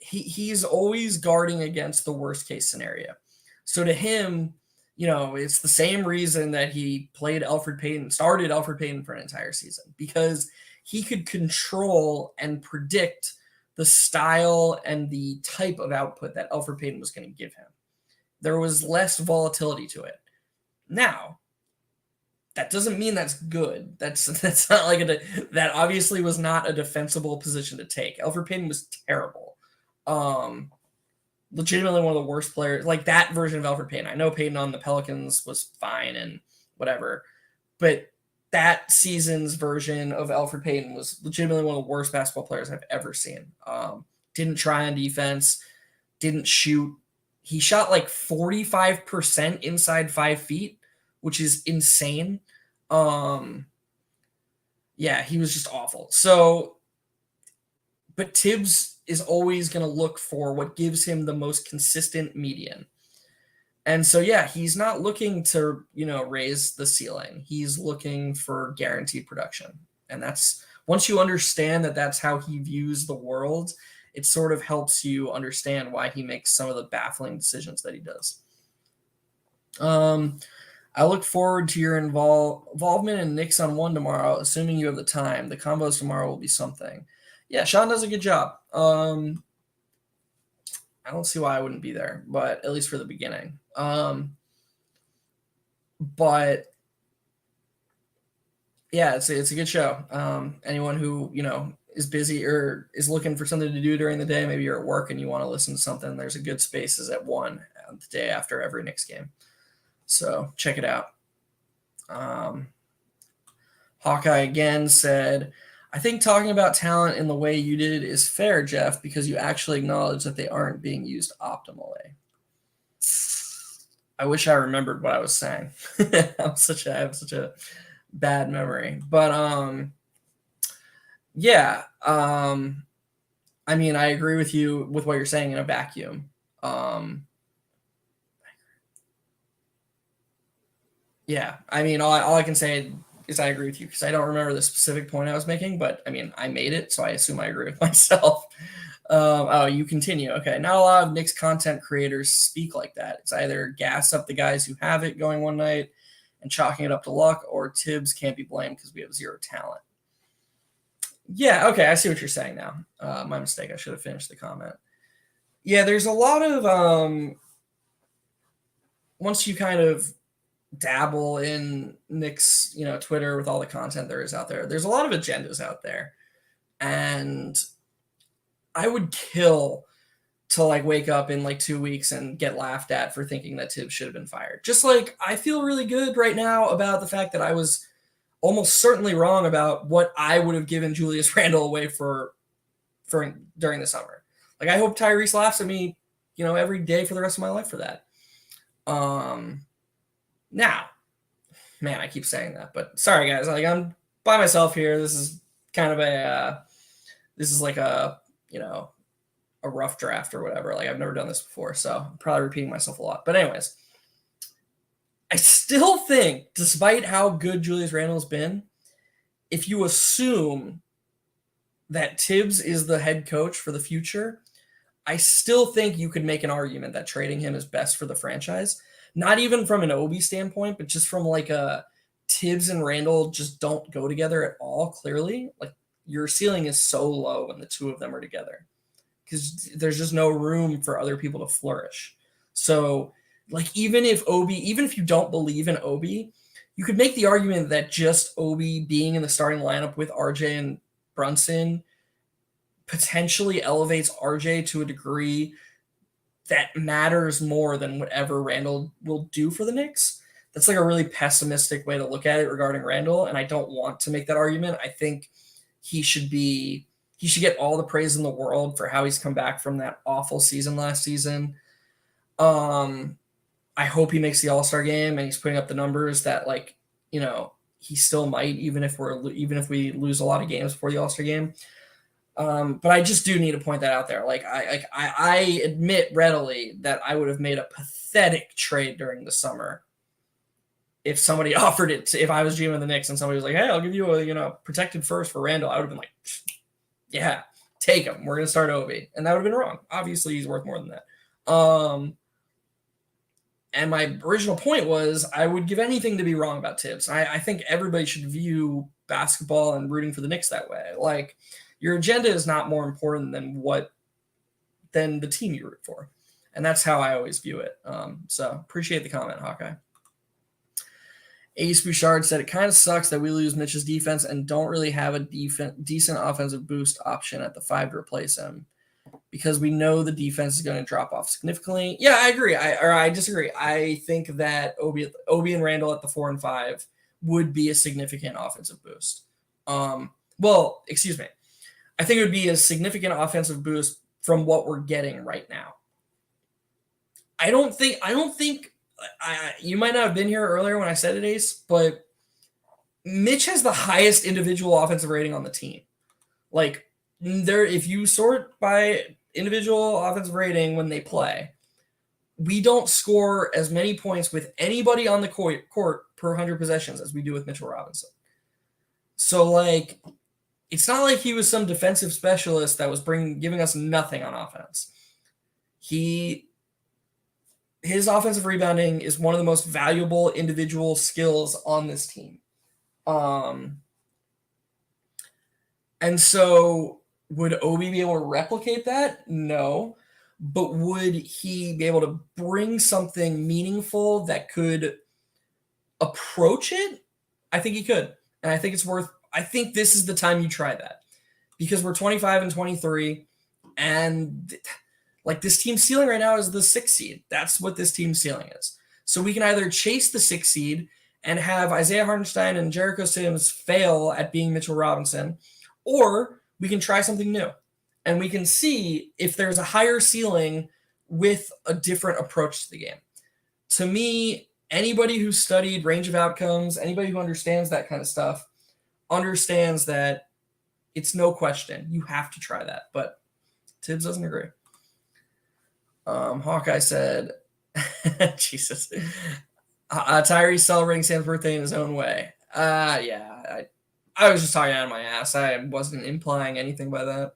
He's always guarding against the worst case scenario. So to him, it's the same reason that he started Elfrid Payton for an entire season, because he could control and predict the style and the type of output that Elfrid Payton was going to give him. There was less volatility to it. Now, that doesn't mean that's good. That's not like that obviously was not a defensible position to take. Elfrid Payton was terrible. Legitimately one of the worst players. Like that version of Elfrid Payton. I know Payton on the Pelicans was fine and whatever, but that season's version of Elfrid Payton was legitimately one of the worst basketball players I've ever seen. Didn't try on defense, didn't shoot. He shot like 45% inside 5 feet, which is insane. Yeah, he was just awful. So, but Tibbs is always going to look for what gives him the most consistent median. And so, yeah, he's not looking to, raise the ceiling. He's looking for guaranteed production. And that's, once you understand that that's how he views the world, it sort of helps you understand why he makes some of the baffling decisions that he does. I look forward to your involvement in Knicks on One tomorrow, assuming you have the time. The combos tomorrow will be something. Yeah, Sean does a good job. I don't see why I wouldn't be there, but at least for the beginning. But yeah, it's a good show. Anyone who, is busy or is looking for something to do during the day, maybe you're at work and you want to listen to something, there's a good spaces at 1 the day after every Knicks game. So check it out. Hawkeye again said, I think talking about talent in the way you did is fair, Jeff, because you actually acknowledge that they aren't being used optimally. I wish I remembered what I was saying. I have such a bad memory. But yeah. I mean, I agree with you with what you're saying in a vacuum. Yeah, I mean, all I can say is I agree with you because I don't remember the specific point I was making, but I mean, I made it, so I assume I agree with myself. You continue. Okay, not a lot of Knicks content creators speak like that. It's either gas up the guys who have it going one night and chalking it up to luck, or Tibbs can't be blamed because we have zero talent. Yeah, okay, I see what you're saying now. My mistake. I should have finished the comment. Yeah, there's a lot of once you kind of dabble in Knicks, Twitter with all the content there is out there, there's a lot of agendas out there. And I would kill to wake up in 2 weeks and get laughed at for thinking that Tibbs should have been fired. Just I feel really good right now about the fact that I was almost certainly wrong about what I would have given Julius Randle away for during the summer. I hope Tyrese laughs at me, every day for the rest of my life for that. Now, man, I keep saying that, but sorry guys, I'm by myself here. This is kind of a rough draft or whatever. I've never done this before, so I'm probably repeating myself a lot. But anyways, I still think, despite how good Julius Randle's been, if you assume that Tibbs is the head coach for the future, I still think you could make an argument that trading him is best for the franchise. Not even from an Obi standpoint, but just from a Tibbs and Randle just don't go together at all, clearly. Your ceiling is so low when the two of them are together because there's just no room for other people to flourish. So, even if you don't believe in Obi, you could make the argument that just Obi being in the starting lineup with RJ and Brunson potentially elevates RJ to a degree that matters more than whatever Randle will do for the Knicks. That's a really pessimistic way to look at it regarding Randle, and I don't want to make that argument. I think he should get all the praise in the world for how he's come back from that awful season last season. I hope he makes the All-Star game and he's putting up the numbers that he still might, even if we lose a lot of games before the All-Star game. But I just do need to point that out there. I admit readily that I would have made a pathetic trade during the summer if somebody offered it if I was GM of the Knicks and somebody was like, hey, I'll give you a protected first for Randle. I would have been like, yeah, take him. We're going to start Obi. And that would have been wrong. Obviously, he's worth more than that. And my original point was I would give anything to be wrong about Tibbs. I think everybody should view basketball and rooting for the Knicks that way. Your agenda is not more important than the team you root for. And that's how I always view it. So appreciate the comment, Hawkeye. Ace Bouchard said, it kind of sucks that we lose Mitch's defense and don't really have a decent offensive boost option at the 5 to replace him because we know the defense is going to drop off significantly. Yeah, I agree. I disagree. I think that Obi and Randall at the 4 and 5 would be a significant offensive boost. Well, excuse me. I think it would be a significant offensive boost from what we're getting right now. I don't think you might not have been here earlier when I said it, Ace, but Mitch has the highest individual offensive rating on the team. Like, if you sort by individual offensive rating when they play, we don't score as many points with anybody on the court per 100 possessions as we do with Mitchell Robinson. So, like, it's not like he was some defensive specialist that was giving us nothing on offense. His offensive rebounding is one of the most valuable individual skills on this team. And so would Obi be able to replicate that? No. But would he be able to bring something meaningful that could approach it? I think he could. And I think I think this is the time you try that. Because we're 25 and 23, and like this team's ceiling right now is the 6th seed. That's what this team's ceiling is. So we can either chase the 6th seed and have Isaiah Hartenstein and Jericho Sims fail at being Mitchell Robinson, or we can try something new. And we can see if there's a higher ceiling with a different approach to the game. To me, anybody who's studied range of outcomes, anybody who understands that kind of stuff, understands that it's no question. You have to try that. But Tibbs doesn't agree. Hawkeye said, Jesus. Tyrese celebrating Sam's birthday in his own way. Yeah. I was just talking out of my ass. I wasn't implying anything by that.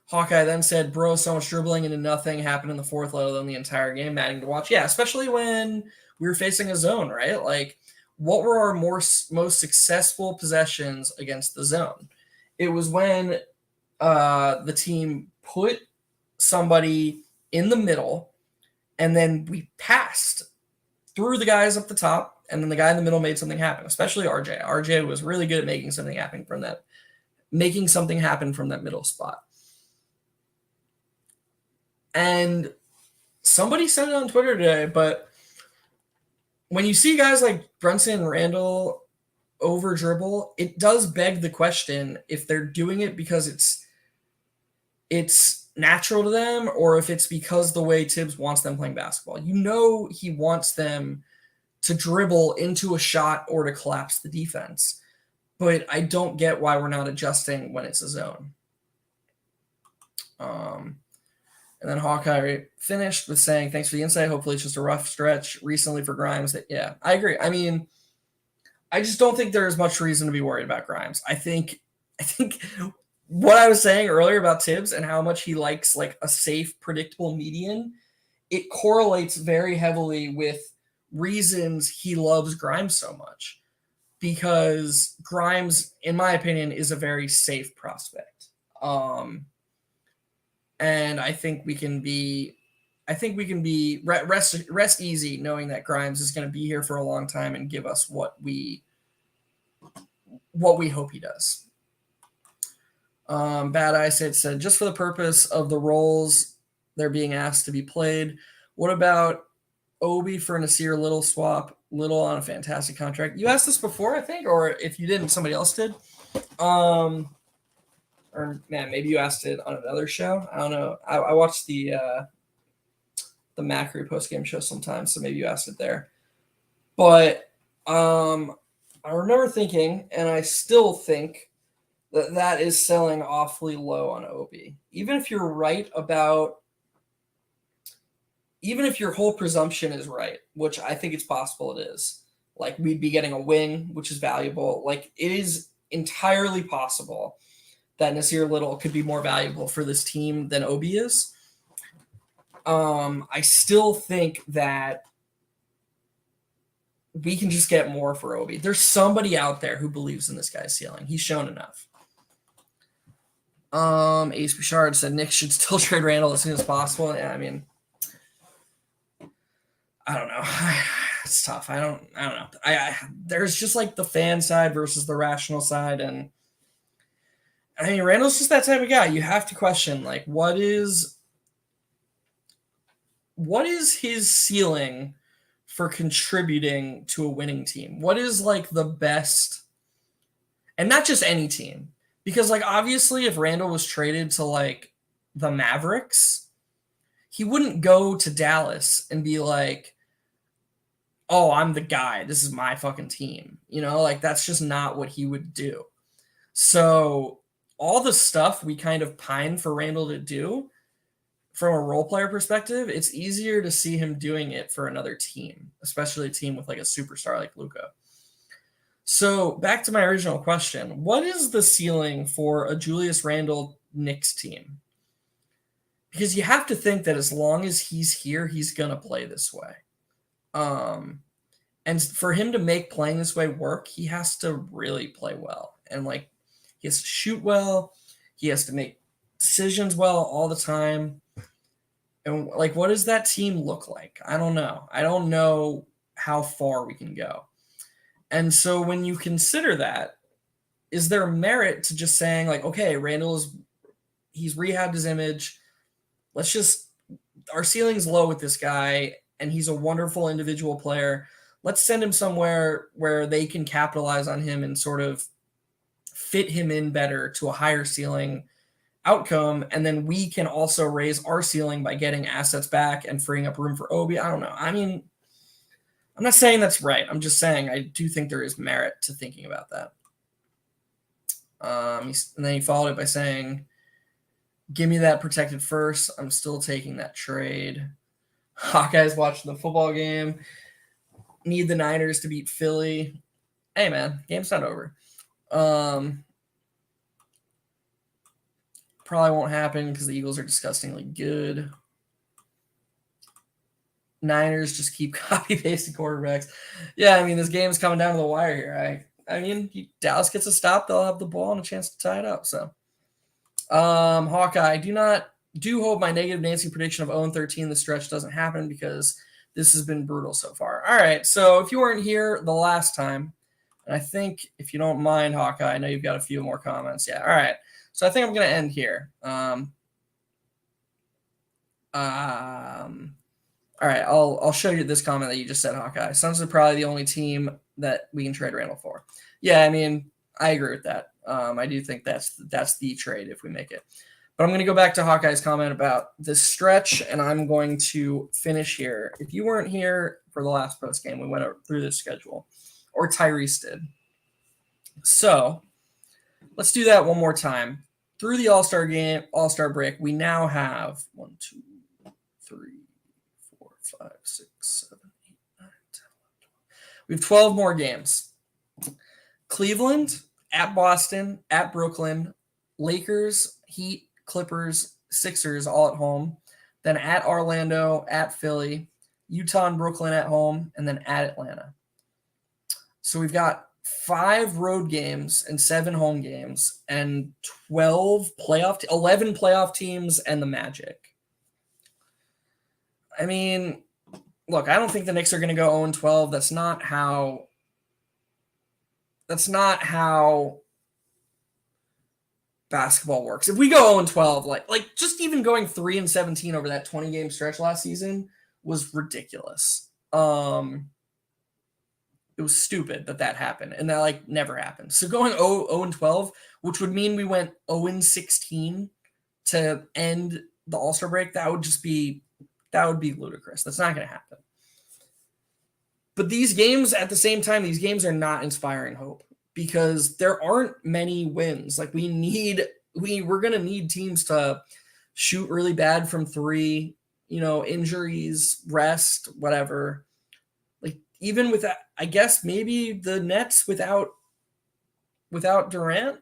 Hawkeye then said, bro, so much dribbling into nothing happened in the 4th, let alone the entire game. Maddening to watch. Yeah, especially when we were facing a zone, right? Like, what were our most successful possessions against the zone? It was when the team put somebody in the middle, and then we passed through the guys up the top, and then the guy in the middle made something happen, especially RJ. RJ was really good at making something happen from that middle spot. And somebody said it on Twitter today, but when you see guys like Brunson and Randall over dribble, it does beg the question if they're doing it because it's natural to them or if it's because the way Tibbs wants them playing basketball. You know he wants them to dribble into a shot or to collapse the defense. But I don't get why we're not adjusting when it's a zone. And then Hawkeye finished with saying, thanks for the insight. Hopefully it's just a rough stretch recently for Grimes. Yeah, I agree. I mean, I just don't think there's much reason to be worried about Grimes. I think what I was saying earlier about Tibbs and how much he likes like a safe, predictable median, it correlates very heavily with reasons he loves Grimes so much. Because Grimes, in my opinion, is a very safe prospect. And I think we can be rest easy knowing that Grimes is going to be here for a long time and give us what we hope he does. Bad Eyesight said, just for the purpose of the roles they're being asked to be played, what about Obi for Nasir Little swap? Little on a fantastic contract. You asked this before, I think, or if you didn't, somebody else did. Or man, maybe you asked it on another show. I don't know. I watched the Macri postgame show sometimes, so maybe you asked it there. But I remember thinking, and I still think that is selling awfully low on Obi. Even if you're right about, even if your whole presumption is right, which I think it's possible it is, like we'd be getting a wing, which is valuable. Like it is entirely possible that Nasir Little could be more valuable for this team than Obi is. I still think that we can just get more for Obi. There's somebody out there who believes in this guy's ceiling. He's shown enough. Ace Bouchard said Knicks should still trade Randall as soon as possible. Yeah, I mean, I don't know. It's tough. I don't know. There's just like the fan side versus the rational side, and I mean, Randall's just that type of guy. You have to question, like, what is his ceiling for contributing to a winning team? What is like the best, and not just any team, because like obviously if Randall was traded to like the Mavericks, he wouldn't go to Dallas and be like, oh, I'm the guy. This is my fucking team. You know, like that's just not what he would do. So all the stuff we kind of pine for Randall to do from a role player perspective, it's easier to see him doing it for another team, especially a team with like a superstar like Luka. So back to my original question, what is the ceiling for a Julius Randle Knicks team? Because you have to think that as long as he's here, he's going to play this way. And for him to make playing this way work, he has to really play well. And like he has to shoot well. He has to make decisions well all the time. And like, what does that team look like? I don't know. I don't know how far we can go. And so when you consider that, is there merit to just saying like, okay, he's rehabbed his image. Our ceiling's low with this guy and he's a wonderful individual player. Let's send him somewhere where they can capitalize on him and sort of fit him in better to a higher ceiling outcome. And then we can also raise our ceiling by getting assets back and freeing up room for Obi. I don't know. I mean, I'm not saying that's right. I'm just saying I do think there is merit to thinking about that. And then he followed it by saying, give me that protected first. I'm still taking that trade. Hawkeyes watching the football game. Need the Niners to beat Philly. Hey, man, game's not over. Probably won't happen because the Eagles are disgustingly good. Niners just keep copy-pasting quarterbacks. Yeah, I mean, this game's coming down to the wire here. I mean, Dallas gets a stop, they'll have the ball and a chance to tie it up. So, Hawkeye, do hope my negative Nancy prediction of 0-13 the stretch doesn't happen because this has been brutal so far. All right, so if you weren't here the last time, and I think if you don't mind, Hawkeye, I know you've got a few more comments. Yeah, all right. So I think I'm going to end here. All right, I'll show you this comment that you just said, Hawkeye. Suns are probably the only team that we can trade Randall for. Yeah, I mean, I agree with that. I do think that's the trade if we make it. But I'm going to go back to Hawkeye's comment about this stretch, and I'm going to finish here. If you weren't here for the last post game, we went through the schedule, or Tyrese did. So let's do that one more time. Through the All-Star break, we now have 1, 2, 3, 4, 5, 6, 7, 8, 9, 10, 11, 12. We have 12 more games. Cleveland, at Boston, at Brooklyn, Lakers, Heat, Clippers, Sixers all at home. Then at Orlando, at Philly, Utah and Brooklyn at home, and then at Atlanta. So we've got 5 road games and 7 home games and 11 playoff teams and the Magic. I mean, look, I don't think the Knicks are going to go 0-12. That's not how basketball works. If we go 0-12, like just even going 3-17 over that 20-game stretch last season was ridiculous. It was stupid that happened, and that like never happened. So going 0-12, which would mean we went 0-16 to end the All-Star break, that would be ludicrous. That's not going to happen. But these games, at the same time, these games are not inspiring hope because there aren't many wins. Like we're going to need teams to shoot really bad from 3, injuries, rest, whatever. Like even with that, I guess maybe the Nets without Durant,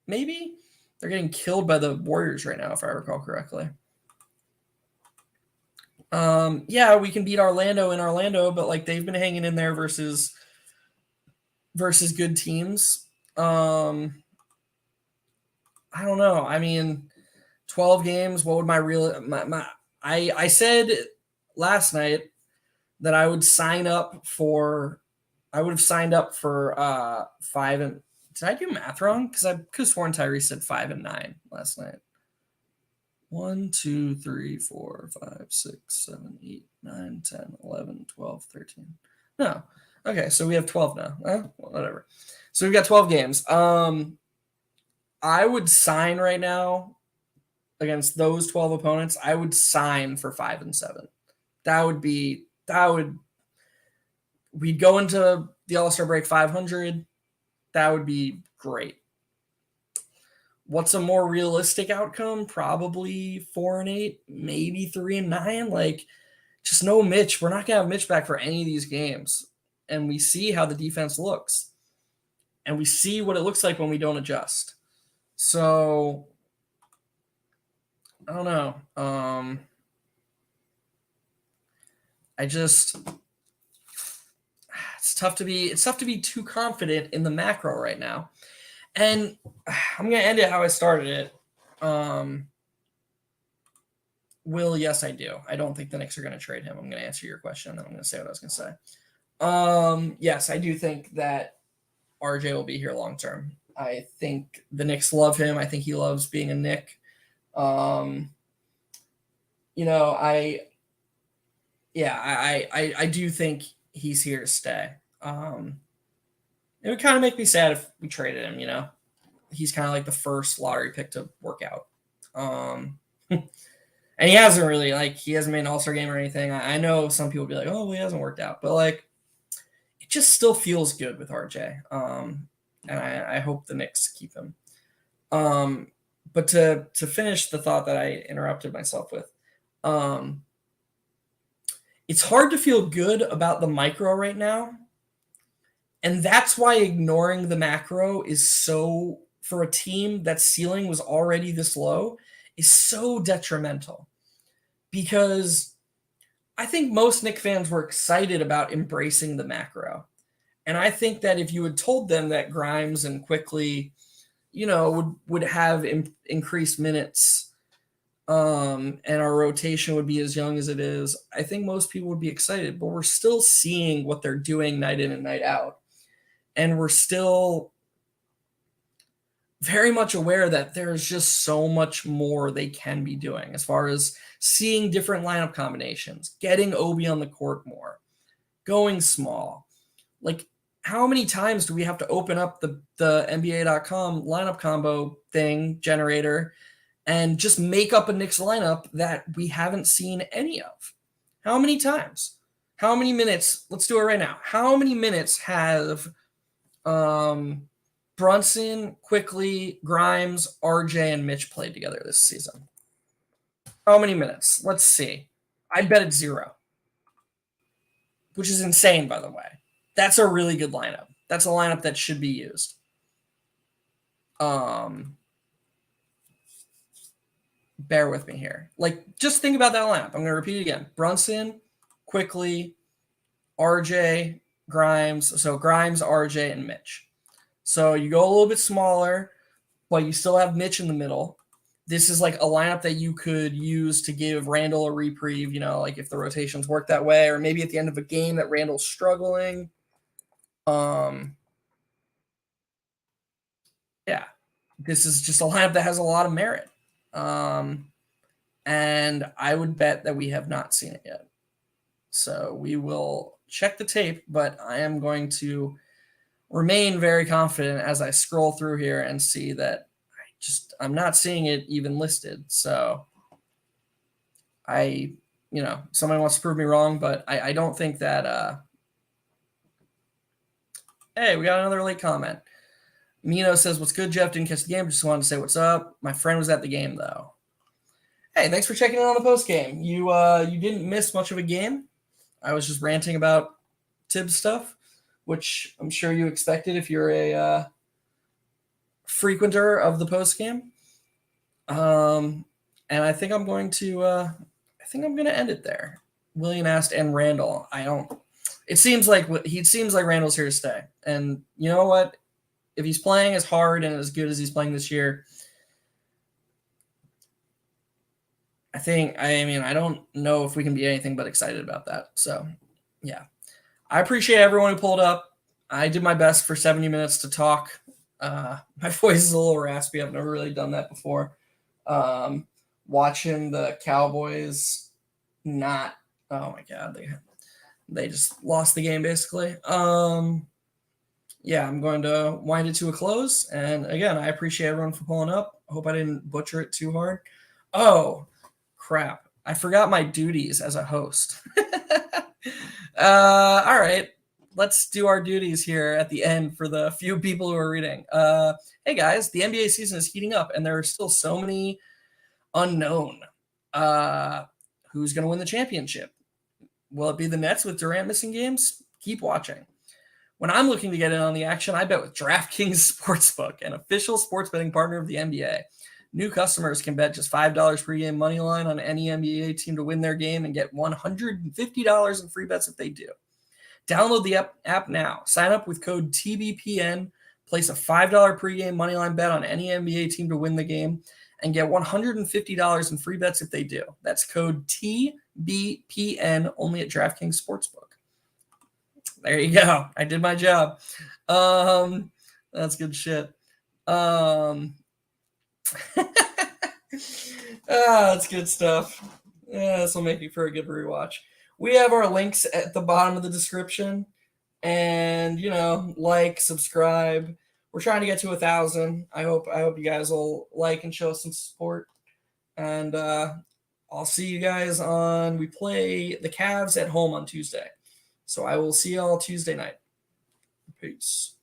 maybe they're getting killed by the Warriors right now, if I recall correctly. Yeah, we can beat Orlando in Orlando, but like they've been hanging in there versus good teams. I don't know. I mean, 12 games. What would my real my I said last night that I would have signed up for 5 and did I do math wrong? Because I could have sworn Tyrese said 5 and 9 last night. 1, 2, 3, 4, 5, 6, 7, 8, 9, 10, 11, 12, 13. No. Okay, so we have 12 now. Well, whatever. So we've got 12 games. I would sign right now against those 12 opponents. I would sign for 5 and 7. We'd go into the All-Star break 500. That would be great. What's a more realistic outcome? Probably 4 and 8, maybe 3 and 9. Like, just no Mitch. We're not gonna have Mitch back for any of these games. And we see how the defense looks. And we see what it looks like when we don't adjust. So I don't know. It's tough to be too confident in the macro right now. And I'm gonna end it how I started it. Will, yes, I do. I don't think the Knicks are gonna trade him. I'm gonna answer your question, and then I'm gonna say what I was gonna say. Yes, I do think that RJ will be here long term. I think the Knicks love him. I think he loves being a Knick. You know, I do think he's here to stay. It would kind of make me sad if we traded him, you know. He's kind of like the first lottery pick to work out. And he hasn't really, like, he hasn't made an All-Star game or anything. I know some people be like, oh, well, he hasn't worked out. But, like, it just still feels good with RJ. And I hope the Knicks keep him. But to finish the thought that I interrupted myself with, it's hard to feel good about the micro right now. And that's why ignoring the macro is so, for a team that ceiling was already this low, is so detrimental. Because I think most Knicks fans were excited about embracing the macro. And I think that if you had told them that Grimes and Quickly, you know, would have increased minutes, and our rotation would be as young as it is, I think most people would be excited. But we're still seeing what they're doing night in and night out. And we're still very much aware that there's just so much more they can be doing as far as seeing different lineup combinations, getting Obi on the court more, going small. Like, how many times do we have to open up the NBA.com lineup combo thing generator and just make up a Knicks lineup that we haven't seen any of? How many times? How many minutes? Let's do it right now. How many minutes have Brunson, Quickly, Grimes, RJ, and Mitch played together this season? How many minutes? Let's see. I bet it's 0, which is insane, by the way. That's a really good lineup. That's a lineup that should be used. Bear with me here. Like, just think about that lineup. I'm going to repeat it again. Brunson, Quickly, RJ, Grimes. So Grimes, RJ, and Mitch. So you go a little bit smaller, but you still have Mitch in the middle. This is like a lineup that you could use to give Randall a reprieve, you know, like if the rotations work that way, or maybe at the end of a game that Randall's struggling. Yeah, this is just a lineup that has a lot of merit. And I would bet that we have not seen it yet. So we will check the tape, but I am going to remain very confident as I scroll through here and see that I'm not seeing it even listed. So somebody wants to prove me wrong, but I don't think that, hey, we got another late comment. Mino says, what's good, Jeff? Didn't catch the game. Just wanted to say what's up. My friend was at the game, though. Hey, thanks for checking in on the post game. You didn't miss much of a game. I was just ranting about Tibbs stuff, which I'm sure you expected if you're a frequenter of the post game. And I think I'm going to end it there. William asked, and Randall. I don't. It seems like Randall's here to stay. And you know what? If he's playing as hard and as good as he's playing this year, I don't know if we can be anything but excited about that. So, yeah. I appreciate everyone who pulled up. I did my best for 70 minutes to talk. My voice is a little raspy. I've never really done that before. Watching the Cowboys not, oh my God, they just lost the game basically. Yeah, I'm going to wind it to a close. And again, I appreciate everyone for pulling up. I hope I didn't butcher it too hard. Oh, crap. I forgot my duties as a host. All right. Let's do our duties here at the end for the few people who are reading. Hey, guys, the NBA season is heating up, and there are still so many unknown. Who's going to win the championship? Will it be the Nets with Durant missing games? Keep watching. When I'm looking to get in on the action, I bet with DraftKings Sportsbook, an official sports betting partner of the NBA. New customers can bet just $5 pregame money line on any NBA team to win their game and get $150 in free bets if they do. Download the app now. Sign up with code TBPN. Place a $5 pregame money line bet on any NBA team to win the game and get $150 in free bets if they do. That's code TBPN only at DraftKings Sportsbook. There you go. I did my job. That's good shit. That's good stuff. Yeah, this will make you for a good rewatch. We have our links at the bottom of the description. And, like, subscribe. We're trying to get to 1,000. I hope you guys will like and show us some support. And I'll see you guys we play the Cavs at home on Tuesday. So I will see y'all Tuesday night. Peace.